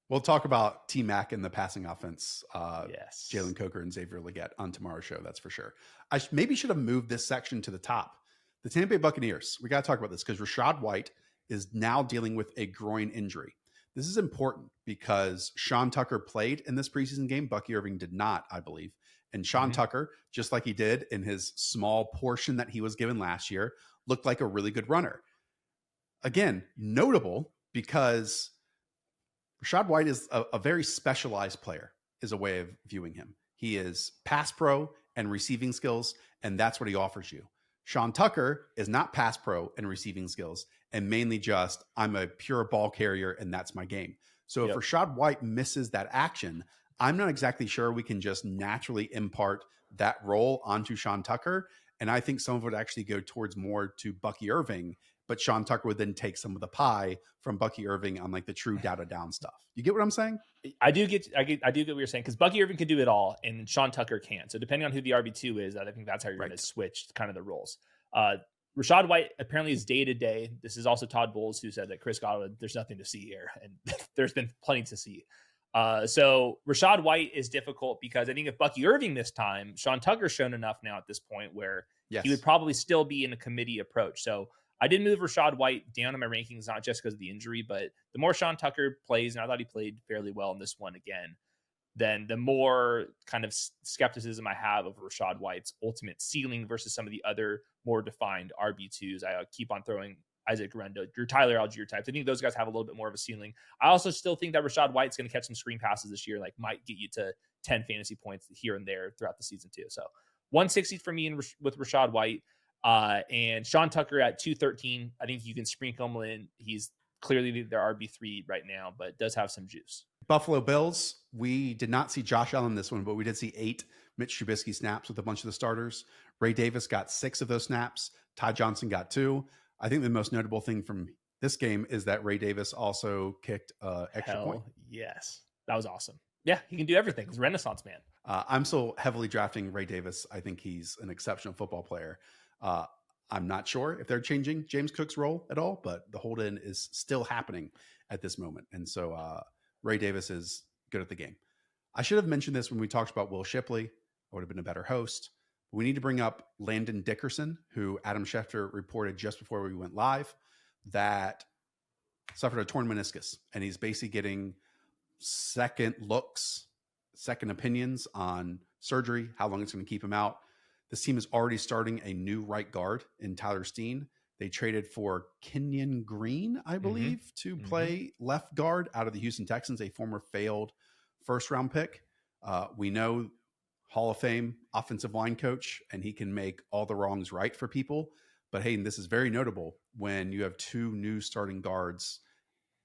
A: We'll talk about T-Mac and the passing offense. Jalen Coker and Xavier Legette on tomorrow's show. That's for sure. I maybe should have moved this section to the top. The Tampa Bay Buccaneers. We got to talk about this because Rachaad White is now dealing with a groin injury. This is important because Sean Tucker played in this preseason game. Bucky Irving did not, I believe. And Sean Tucker, just like he did in his small portion that he was given last year, looked like a really good runner. Again, notable because Rachaad White is a very specialized player, is a way of viewing him. He is pass pro and receiving skills, and that's what he offers you. Sean Tucker is not pass pro and receiving skills, and mainly just I'm a pure ball carrier and that's my game. So if Rachaad White misses that action, I'm not exactly sure we can just naturally impart that role onto Sean Tucker. And I think some of it would actually go towards more to Bucky Irving, but Sean Tucker would then take some of the pie from Bucky Irving on like the true data down stuff. You get what I'm saying?
B: I do get what you're saying, because Bucky Irving can do it all and Sean Tucker can't. So depending on who the RB2 is, I think that's how you're going to switch kind of the roles. Rachaad White apparently is day to day. This is also Todd Bowles who said that Chris Godwin, there's nothing to see here, and there's been plenty to see. So Rachaad White is difficult because I think if Bucky Irving this time, Sean Tucker's shown enough now at this point where he would probably still be in a committee approach. So I did move Rachaad White down in my rankings, not just because of the injury, but the more Sean Tucker plays, and I thought he played fairly well in this one again, then the more kind of skepticism I have of Rachaad White's ultimate ceiling versus some of the other more defined RB2s. I keep on throwing Isaac Guerrero, your Tyler Algier types. I think those guys have a little bit more of a ceiling. I also still think that Rachaad White's going to catch some screen passes this year, like might get you to 10 fantasy points here and there throughout the season too. So 160 for me with Rachaad White, and Sean Tucker at 213. I think you can sprinkle him in. He's clearly their RB3 right now, but does have some juice.
A: Buffalo Bills, we did not see Josh Allen this one, but we did see 8 Mitch Trubisky snaps with a bunch of the starters. Ray Davis got 6 of those snaps. Tahj Johnson got 2. I think the most notable thing from this game is that Ray Davis also kicked extra point.
B: Yes. That was awesome. Yeah, he can do everything. He's a Renaissance man.
A: I'm still heavily drafting Ray Davis. I think he's an exceptional football player. I'm not sure if they're changing James Cook's role at all, but the hold-in is still happening at this moment. And so Ray Davis is good at the game. I should have mentioned this when we talked about Will Shipley. I would have been a better host. We need to bring up Landon Dickerson, who Adam Schefter reported just before we went live that suffered a torn meniscus. And he's basically getting second looks, second opinions on surgery, how long it's going to keep him out. This team is already starting a new right guard in Tyler Steen. They traded for Kenyon Green, I believe, to play left guard out of the Houston Texans, a former failed first-round pick. We know Hall of Fame offensive line coach, and he can make all the wrongs right for people. But Hayden, this is very notable when you have 2 new starting guards.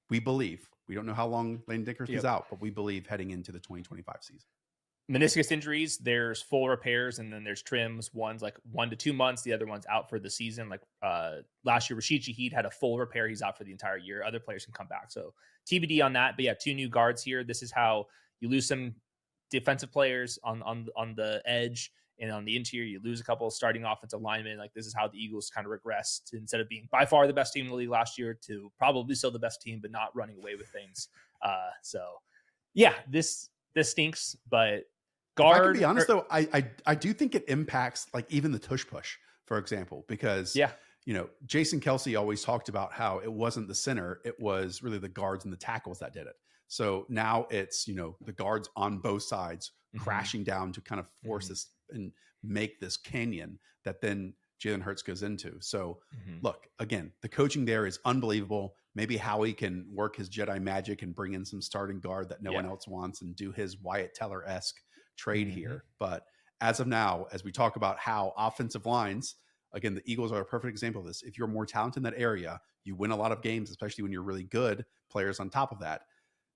A: We believe, we don't know how long Landon Dickerson's out, but we believe heading into the 2025 season.
B: Meniscus injuries, there's full repairs and then there's trims. One's like 1 to 2 months. The other one's out for the season. Like last year, Rashid Shaheed had a full repair. He's out for the entire year. Other players can come back. So TBD on that. But yeah, 2 new guards here. This is how you lose some defensive players on the edge, and on the interior, you lose a couple of starting offensive linemen. Like this is how the Eagles kind of regressed, instead of being by far the best team in the league last year to probably still the best team, but not running away with things. So yeah, this stinks, but guard.
A: If I can be honest though, I do think it impacts like even the tush push, for example, because you know, Jason Kelsey always talked about how it wasn't the center, it was really the guards and the tackles that did it. So now it's, you know, the guards on both sides crashing down to kind of force this and make this canyon that then Jalen Hurts goes into. So look, again, the coaching there is unbelievable. Maybe Howie can work his Jedi magic and bring in some starting guard that no one else wants and do his Wyatt Teller-esque trade here. But as of now, as we talk about how offensive lines, again, the Eagles are a perfect example of this. If you're more talented in that area, you win a lot of games, especially when you're really good players on top of that.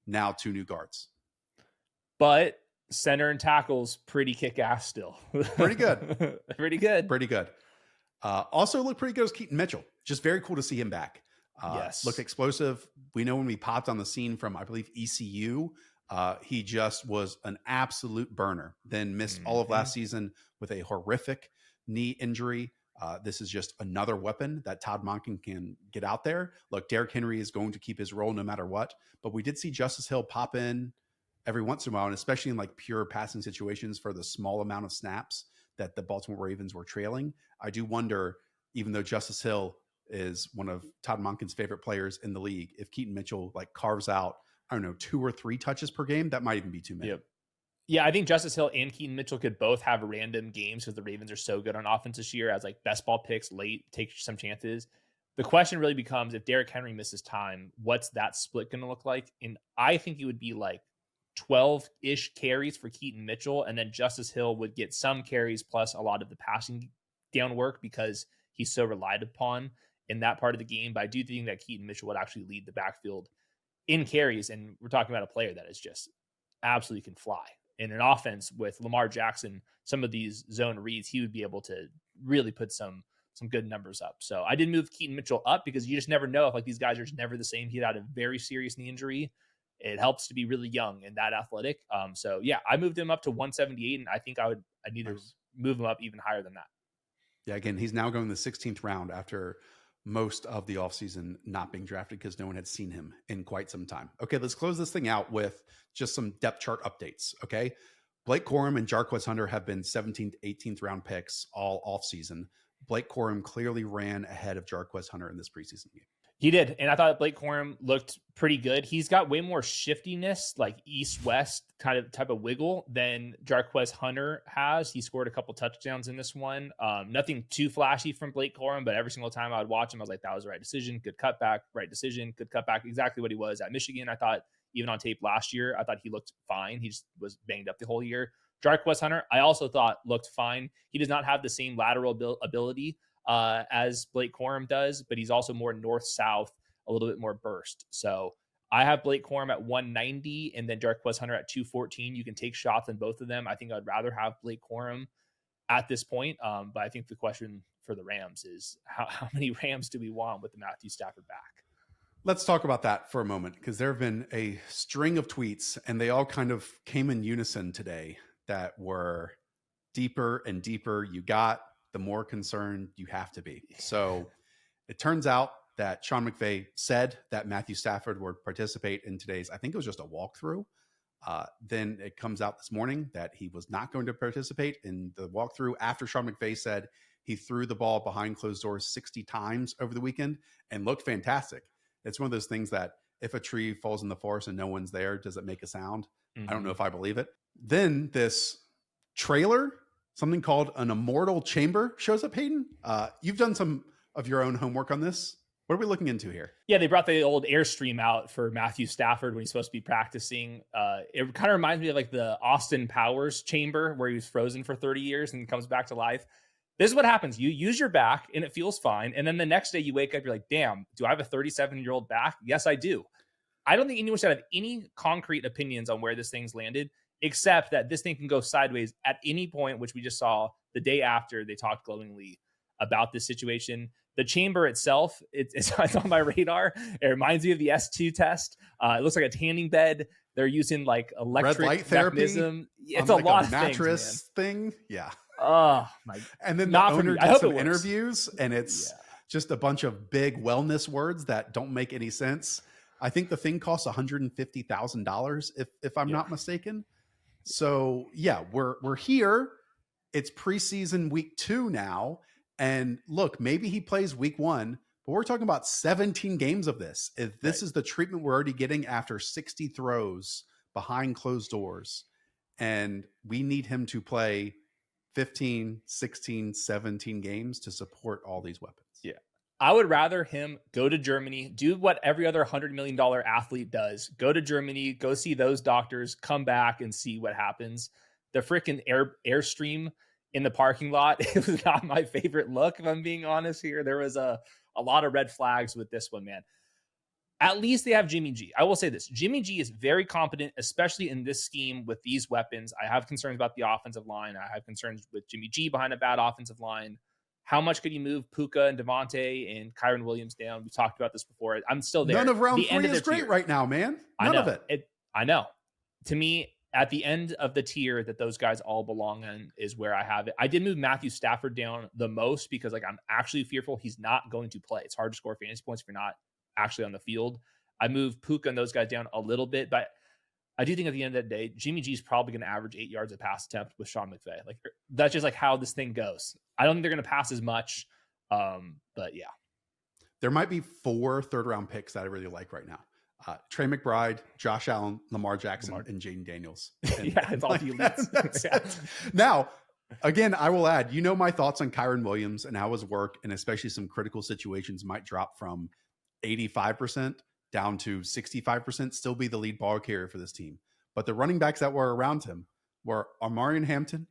A: Now 2 new guards.
B: But center and tackles pretty kick-ass still.
A: Pretty good.
B: Pretty good.
A: Pretty good. Also looked pretty good as Keaton Mitchell. Just very cool to see him back. Looked explosive. We know when we popped on the scene from, I believe, ECU, he just was an absolute burner. Then missed all of last season with a horrific knee injury. This is just another weapon that Todd Monken can get out there. Look, Derrick Henry is going to keep his role no matter what, but we did see Justice Hill pop in every once in a while, and especially in like pure passing situations for the small amount of snaps that the Baltimore Ravens were trailing. I do wonder, even though Justice Hill is one of Todd Monken's favorite players in the league, if Keaton Mitchell like carves out, I don't know, 2 or 3 touches per game, that might even be too many.
B: Yeah, I think Justice Hill and Keaton Mitchell could both have random games because the Ravens are so good on offense this year as like best ball picks late, take some chances. The question really becomes, if Derrick Henry misses time, what's that split going to look like? And I think it would be like 12-ish carries for Keaton Mitchell, and then Justice Hill would get some carries plus a lot of the passing down work because he's so relied upon in that part of the game, but I do think that Keaton Mitchell would actually lead the backfield in carries. And we're talking about a player that is just absolutely can fly. In an offense with Lamar Jackson, some of these zone reads, he would be able to really put some good numbers up. So I did move Keaton Mitchell up because you just never know if like these guys are just never the same. He had a very serious knee injury. It helps to be really young and that athletic. So yeah, I moved him up to 178, and I think I need to move him up even higher than that.
A: Yeah, again, he's now going the 16th round after most of the offseason not being drafted because no one had seen him in quite some time. Okay, let's close this thing out with just some depth chart updates. Okay, Blake Corum and Jarquez Hunter have been 17th, 18th round picks all offseason. Blake Corum clearly ran ahead of Jarquez Hunter in this preseason game.
B: He did. And I thought Blake Corum looked pretty good. He's got way more shiftiness, like east-west type of wiggle than Jarquez Hunter has. He scored a couple touchdowns in this one. Nothing too flashy from Blake Corum, but every single time I would watch him, I was like, that was the right decision. Good cutback, right decision, good cutback. Exactly what he was at Michigan. I thought even on tape last year, I thought he looked fine. He just was banged up the whole year. Jarquez Hunter, I also thought looked fine. He does not have the same lateral ability as Blake Corum does, but he's also more north-south, a little bit more burst. So I have Blake Corum at 190 and then Jarquez Hunter at 214. You can take shots on both of them. I think I'd rather have Blake Corum at this point. But I think the question for the Rams is how many Rams do we want with the Matthew Stafford back?
A: Let's talk about that for a moment, because there have been a string of tweets and they all kind of came in unison today that were deeper and deeper you got, the more concerned you have to be. So it turns out that Sean McVay said that Matthew Stafford would participate in today's, I think it was just a walkthrough. Then it comes out this morning that he was not going to participate in the walkthrough after Sean McVay said he threw the ball behind closed doors 60 times over the weekend and looked fantastic. It's one of those things that if a tree falls in the forest and no one's there, does it make a sound? I don't know if I believe it. Then this trailer, something called an immortal chamber, shows up. Hayden, you've done some of your own homework on this. What are we looking into here?
B: Yeah, they brought the old Airstream out for Matthew Stafford when he's supposed to be practicing. It kind of reminds me of like the Austin Powers chamber where he was frozen for 30 years and comes back to life. This is what happens. You use your back and it feels fine. And then the next day you wake up, you're like, damn, do I have a 37-year-old back? Yes, I do. I don't think anyone should have any concrete opinions on where this thing's landed, except that this thing can go sideways at any point, which we just saw the day after they talked glowingly about this situation. The chamber itself, it's on my radar. It reminds me of the S2 test. It looks like a tanning bed. They're using like electric
A: red light therapy
B: mechanism. It's like a lot of
A: mattress
B: things,
A: thing. Yeah.
B: Oh my!
A: And then the owner did some interviews, and it's just a bunch of big wellness words that don't make any sense. I think the thing costs $150,000, if I'm not mistaken. So yeah, we're here. It's preseason week 2 now, and look, maybe he plays week 1, but we're talking about 17 games of this. If this is the treatment we're already getting after 60 throws behind closed doors, and we need him to play 15, 16, 17 games to support all these weapons.
B: Yeah. I would rather him go to Germany, do what every other $100 million athlete does. Go to Germany, go see those doctors, come back and see what happens. The freaking Airstream in the parking lot, it was not my favorite look, if I'm being honest here. There was a lot of red flags with this one, man. At least they have Jimmy G. I will say this. Jimmy G is very competent, especially in this scheme with these weapons. I have concerns about the offensive line. I have concerns with Jimmy G behind a bad offensive line. How much could you move Puka and Devontae and Kyron Williams down? We talked about this before. I'm still there.
A: None of round 3 is great right now, man. None of it.
B: I know. To me, at the end of the tier that those guys all belong in is where I have it. I did move Matthew Stafford down the most because I'm actually fearful he's not going to play. It's hard to score fantasy points if you're not actually on the field. I moved Puka and those guys down a little bit, but I do think at the end of the day, Jimmy G is probably going to average 8 yards a pass attempt with Sean McVay. Like that's just like how this thing goes. I don't think they're going to pass as much, but yeah.
A: There might be 4 third-round picks that I really like right now. Trey McBride, Josh Allen, Lamar Jackson, and Jaden Daniels. And,
B: yeah, it's all the elites.
A: Now, again, I will add, my thoughts on Kyron Williams and how his work and especially some critical situations might drop from 85% down to 65%, still be the lead ball carrier for this team. But the running backs that were around him were Amarian Hampton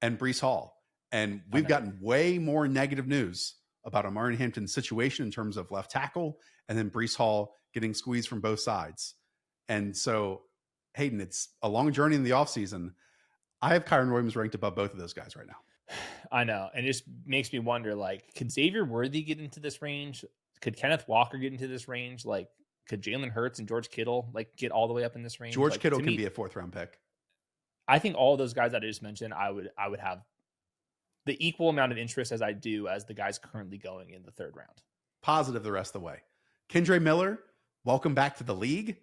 A: and Breece Hall. And we've gotten way more negative news about Amari Hampton's situation in terms of left tackle, and then Breece Hall getting squeezed from both sides. And so, Hayden, it's a long journey in the offseason. I have Kyron Williams ranked above both of those guys right now.
B: I know. And it just makes me wonder, like, could Xavier Worthy get into this range? Could Kenneth Walker get into this range? Like, could Jalen Hurts and George Kittle like get all the way up in this range?
A: George
B: like,
A: Kittle can be a 4th round pick.
B: I think all of those guys that I just mentioned, I would have the equal amount of interest as I do as the guys currently going in the 3rd round.
A: Positive the rest of the way. Kendre Miller, welcome back to the league.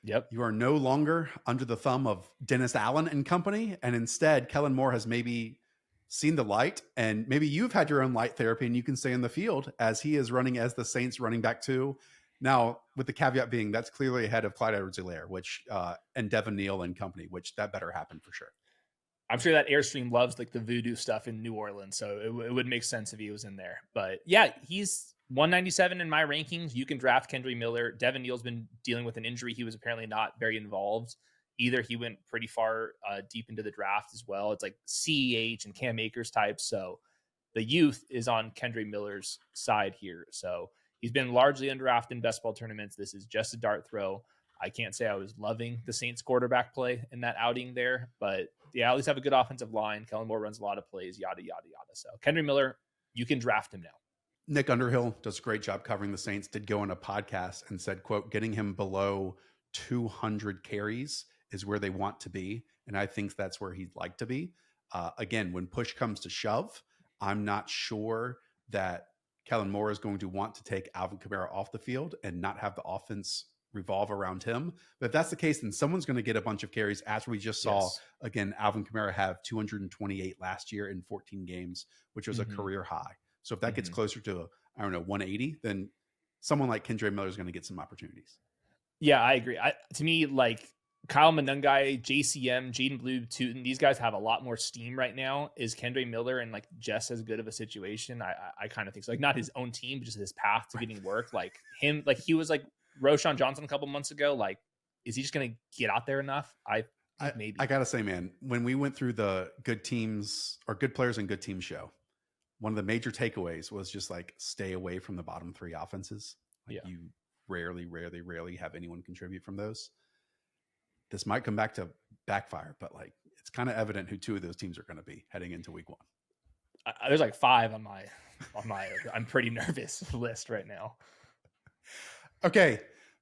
B: Yep.
A: You are no longer under the thumb of Dennis Allen and company. And instead, Kellen Moore has maybe seen the light, and maybe you've had your own light therapy and you can stay in the field as he is running as the Saints running back 2. Now, with the caveat being that's clearly ahead of Clyde Edwards-Helaire, which, and Devin Neal and company, which that better happen for sure.
B: I'm sure that Airstream loves like the voodoo stuff in New Orleans. So it would make sense if he was in there, but yeah, he's 197 in my rankings. You can draft Kendre Miller. Devin Neal's been dealing with an injury. He was apparently not very involved either. He went pretty far deep into the draft as well. It's like CEH and Cam Akers types. So the youth is on Kendre Miller's side here. So he's been largely undrafted in best ball tournaments. This is just a dart throw. I can't say I was loving the Saints quarterback play in that outing there, but yeah, at least have a good offensive line. Kellen Moore runs a lot of plays, yada, yada, yada. So Kendre Miller, you can draft him now.
A: Nick Underhill does a great job covering the Saints, did go on a podcast and said, quote, getting him below 200 carries is where they want to be. And I think that's where he'd like to be. Again, when push comes to shove, I'm not sure that Kellen Moore is going to want to take Alvin Kamara off the field and not have the offense revolve around him. But if that's the case, then someone's going to get a bunch of carries, as we just saw. Yes. Again, Alvin Kamara have 228 last year in 14 games, which was a career high. So if that gets closer to, 180, then someone like Kendre Miller is going to get some opportunities.
B: Yeah, I agree. To me, like Kyle Monangai, JCM, Jaden Blue, Tuten, these guys have a lot more steam right now. Is Kendre Miller in like just as good of a situation? I kind of think so. Like not his own team, but just his path to getting work. Like him, like he was like Roschon Johnson a couple months ago. Like, is he just going to get out there enough? Maybe.
A: I got to say, man, when we went through the good teams or good players and good teams show, one of the major takeaways was just like stay away from the bottom 3 offenses. Like you rarely have anyone contribute from those. This might come back to backfire, but like it's kind of evident who 2 of those teams are going to be heading into week 1.
B: There's like 5 on my I'm pretty nervous list right now.
A: Okay.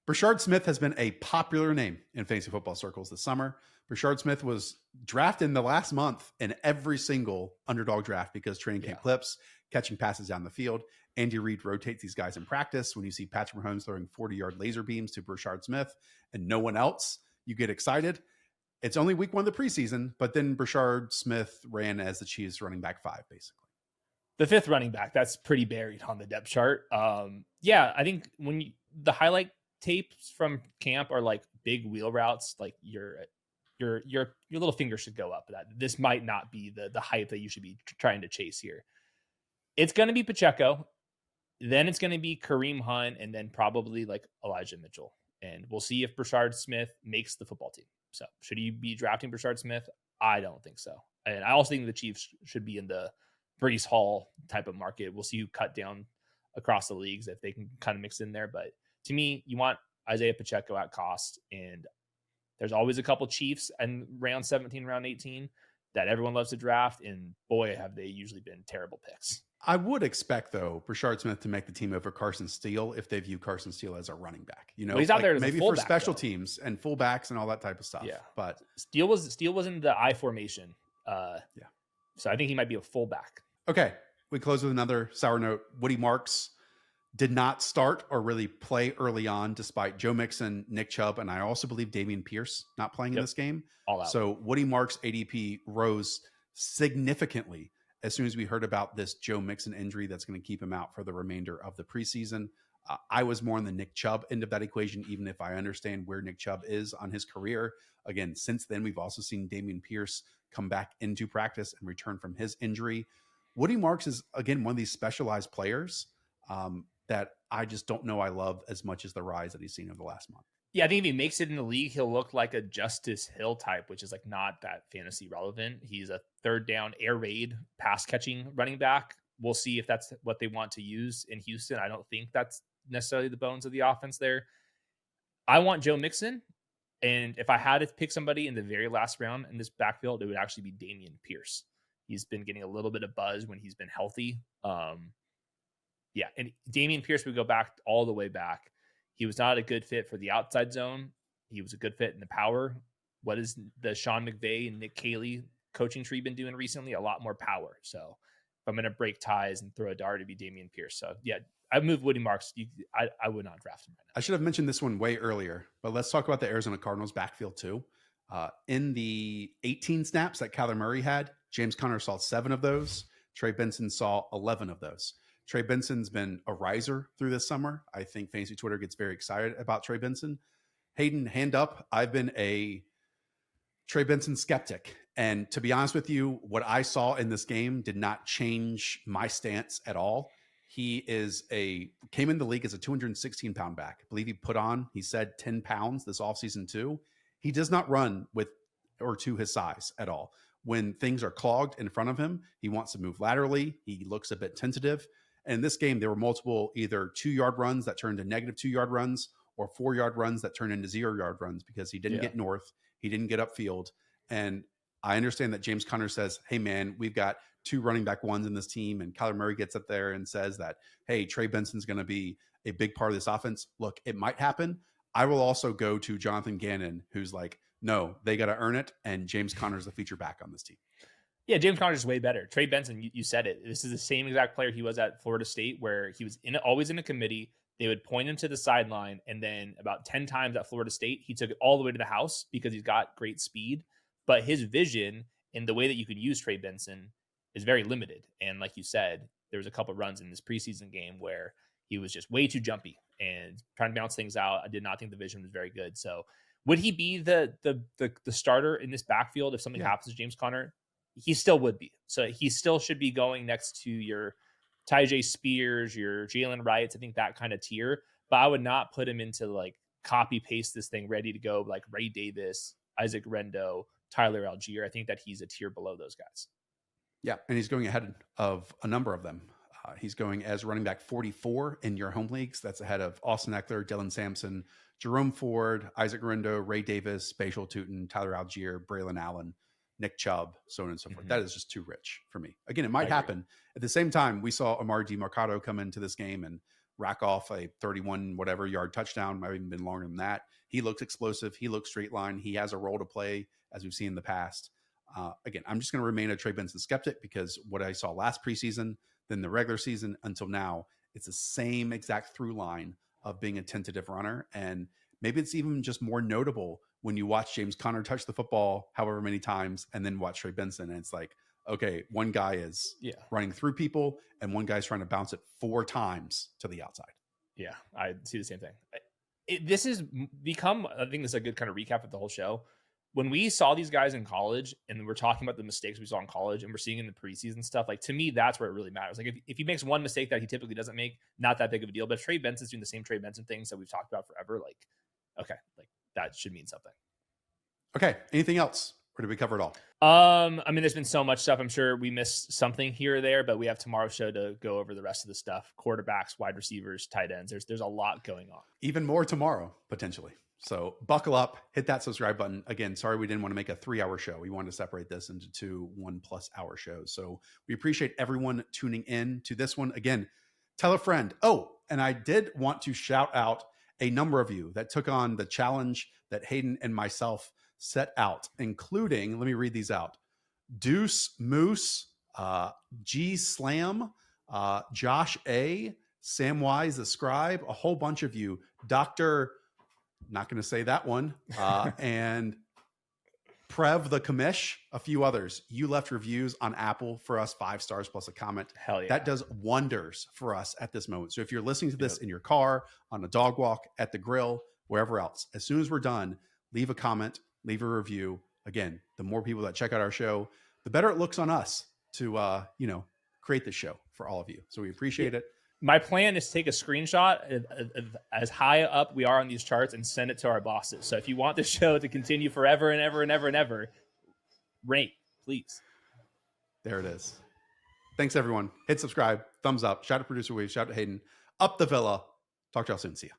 A: Brashard Smith has been a popular name in fantasy football circles this summer. Brashard Smith was drafted in the last month in every single underdog draft because training camp clips, catching passes down the field. Andy Reid rotates these guys in practice. When you see Patrick Mahomes throwing 40-yard laser beams to Brashard Smith and no one else, you get excited. It's only week 1 of the preseason, but then Brashard Smith ran as the Chiefs running back 5, basically.
B: The 5th running back, that's pretty buried on the depth chart. I think when the highlight tapes from camp are like big wheel routes, like your little finger should go up. That this might not be the hype that you should be trying to chase here. It's going to be Pacheco, then it's going to be Kareem Hunt, and then probably like Elijah Mitchell. And we'll see if Brashard Smith makes the football team. So should you be drafting Brashard Smith? I don't think so. And I also think the Chiefs should be in the Breece Hall type of market. We'll see who cut down across the leagues if they can kind of mix in there. But to me, you want Isaiah Pacheco at cost. And there's always a couple Chiefs and round 17, round 18 that everyone loves to draft. And boy, have they usually been terrible picks.
A: I would expect, though, Brashard Smith to make the team over Carson Steele if they view Carson Steele as a running back. You know,
B: well, he's out there as
A: maybe
B: a fullback,
A: for special teams and fullbacks and all that type of stuff.
B: Yeah,
A: but
B: Steele was in the I formation. So I think he might be a fullback.
A: Okay, we close with another sour note. Woody Marks did not start or really play early on, despite Joe Mixon, Nick Chubb, and I also believe Dameon Pierce not playing in this game.
B: All out.
A: So Woody Marks' ADP rose significantly as soon as we heard about this Joe Mixon injury that's going to keep him out for the remainder of the preseason. I was more on the Nick Chubb end of that equation, even if I understand where Nick Chubb is on his career. Again, since then, we've also seen Dameon Pierce come back into practice and return from his injury. Woody Marks is, again, one of these specialized players that I just don't know I love as much as the rise that he's seen over the last month.
B: Yeah, I think if he makes it in the league, he'll look like a Justice Hill type, which is like not that fantasy relevant. He's a third down air raid pass catching running back. We'll see if that's what they want to use in Houston. I don't think that's necessarily the bones of the offense there. I want Joe Mixon. And if I had to pick somebody in the very last round in this backfield, it would actually be Dameon Pierce. He's been getting a little bit of buzz when he's been healthy. Yeah, and Dameon Pierce would go back all the way back. He was not a good fit for the outside zone. He was a good fit in the power. What is the Sean McVay and Nick Caley coaching tree been doing recently? A lot more power. So if I'm going to break ties and throw a dart, it'd be Dameon Pierce. So yeah, I moved Woody Marks. I would not draft him right now.
A: I should have mentioned this one way earlier, but let's talk about the Arizona Cardinals backfield too. In the 18 snaps that Kyler Murray had, James Conner saw 7 of those. Trey Benson saw 11 of those. Trey Benson's been a riser through this summer. I think fantasy Twitter gets very excited about Trey Benson. Hayden, hand up. I've been a Trey Benson skeptic. And to be honest with you, what I saw in this game did not change my stance at all. He came in the league as a 216-pound back. I believe he said 10 pounds this offseason too. He does not run with or to his size at all. When things are clogged in front of him, he wants to move laterally. He looks a bit tentative. And in this game, there were multiple either 2-yard runs that turned to negative 2-yard runs or 4-yard runs that turned into 0-yard runs because he didn't get north. He didn't get upfield. And I understand that James Conner says, hey, man, we've got 2 running back ones in this team. And Kyler Murray gets up there and says that, hey, Trey Benson's going to be a big part of this offense. Look, it might happen. I will also go to Jonathan Gannon, who's like, no, they got to earn it. And James Conner's the feature back on this team.
B: Yeah, James Conner's is way better. Trey Benson, you said it. This is the same exact player he was at Florida State, where he was always in a committee. They would point him to the sideline, and then about 10 times at Florida State, he took it all the way to the house because he's got great speed. But his vision and the way that you could use Trey Benson is very limited. And like you said, there was a couple of runs in this preseason game where he was just way too jumpy and trying to bounce things out. I did not think the vision was very good. So would he be the starter in this backfield if something happens to James Conner? He still would be. So he still should be going next to your Tyjae Spears, your Jaylen Wrights. I think that kind of tier. But I would not put him into like copy paste this thing ready to go like Ray Davis, Isaac Rendo, Tyler Algier. I think that he's a tier below those guys.
A: Yeah, and he's going ahead of a number of them. He's going as running back 44 in your home leagues. That's ahead of Austin Eckler, Dylan Sampson, Jerome Ford, Isaac Rendo, Ray Davis, Bhayshul Tuten, Tyler Algier, Braelon Allen, Nick Chubb, so on and so forth.
B: Mm-hmm.
A: That is just too rich for me. Again, it might happen. At the same time, we saw Amari DiMercado come into this game and rack off a 31 whatever yard touchdown. Might have even been longer than that. He looks explosive. He looks straight line. He has a role to play, as we've seen in the past. Again, I'm just going to remain a Trey Benson skeptic because what I saw last preseason, then the regular season until now, it's the same exact through line of being a tentative runner. And maybe it's even just more notable when you watch James Conner touch the football however many times and then watch Trey Benson. And it's like, okay, one guy is running through people and one guy's trying to bounce it 4 times to the outside.
B: Yeah, I see the same thing. This has become, I think this is a good kind of recap of the whole show. When we saw these guys in college and we're talking about the mistakes we saw in college and we're seeing in the preseason stuff, like to me, that's where it really matters. Like if he makes one mistake that he typically doesn't make, not that big of a deal. But if Trey Benson's doing the same Trey Benson things that we've talked about forever, like, okay, like that should mean something.
A: Okay. Anything else? Or did we cover it all?
B: I mean, there's been so much stuff. I'm sure we missed something here or there, but we have tomorrow's show to go over the rest of the stuff. Quarterbacks, wide receivers, tight ends. There's a lot going on.
A: Even more tomorrow, potentially. So buckle up, hit that subscribe button. Again, sorry we didn't want to make a 3-hour show. We wanted to separate this into 2 1+ hour shows. So we appreciate everyone tuning in to this one. Again, tell a friend. Oh, and I did want to shout out a number of you that took on the challenge that Hayden and myself set out, including, let me read these out. Deuce Moose, G Slam, Josh A, Samwise the Scribe, a whole bunch of you, Dr. Not going to say that one. And Prev the Commish, a few others. You left reviews on Apple for us, 5 stars plus a comment.
B: Hell yeah.
A: That does wonders for us at this moment. So if you're listening to this in your car, on a dog walk, at the grill, wherever else, as soon as we're done, leave a comment, leave a review. Again, the more people that check out our show, the better it looks on us to, create this show for all of you. So we appreciate it.
B: My plan is to take a screenshot of as high up we are on these charts and send it to our bosses. So if you want the show to continue forever and ever and ever and ever, rate, please.
A: There it is. Thanks, everyone. Hit subscribe, thumbs up. Shout out to producer Weave. Shout out to Hayden. Up the villa. Talk to y'all soon. See ya.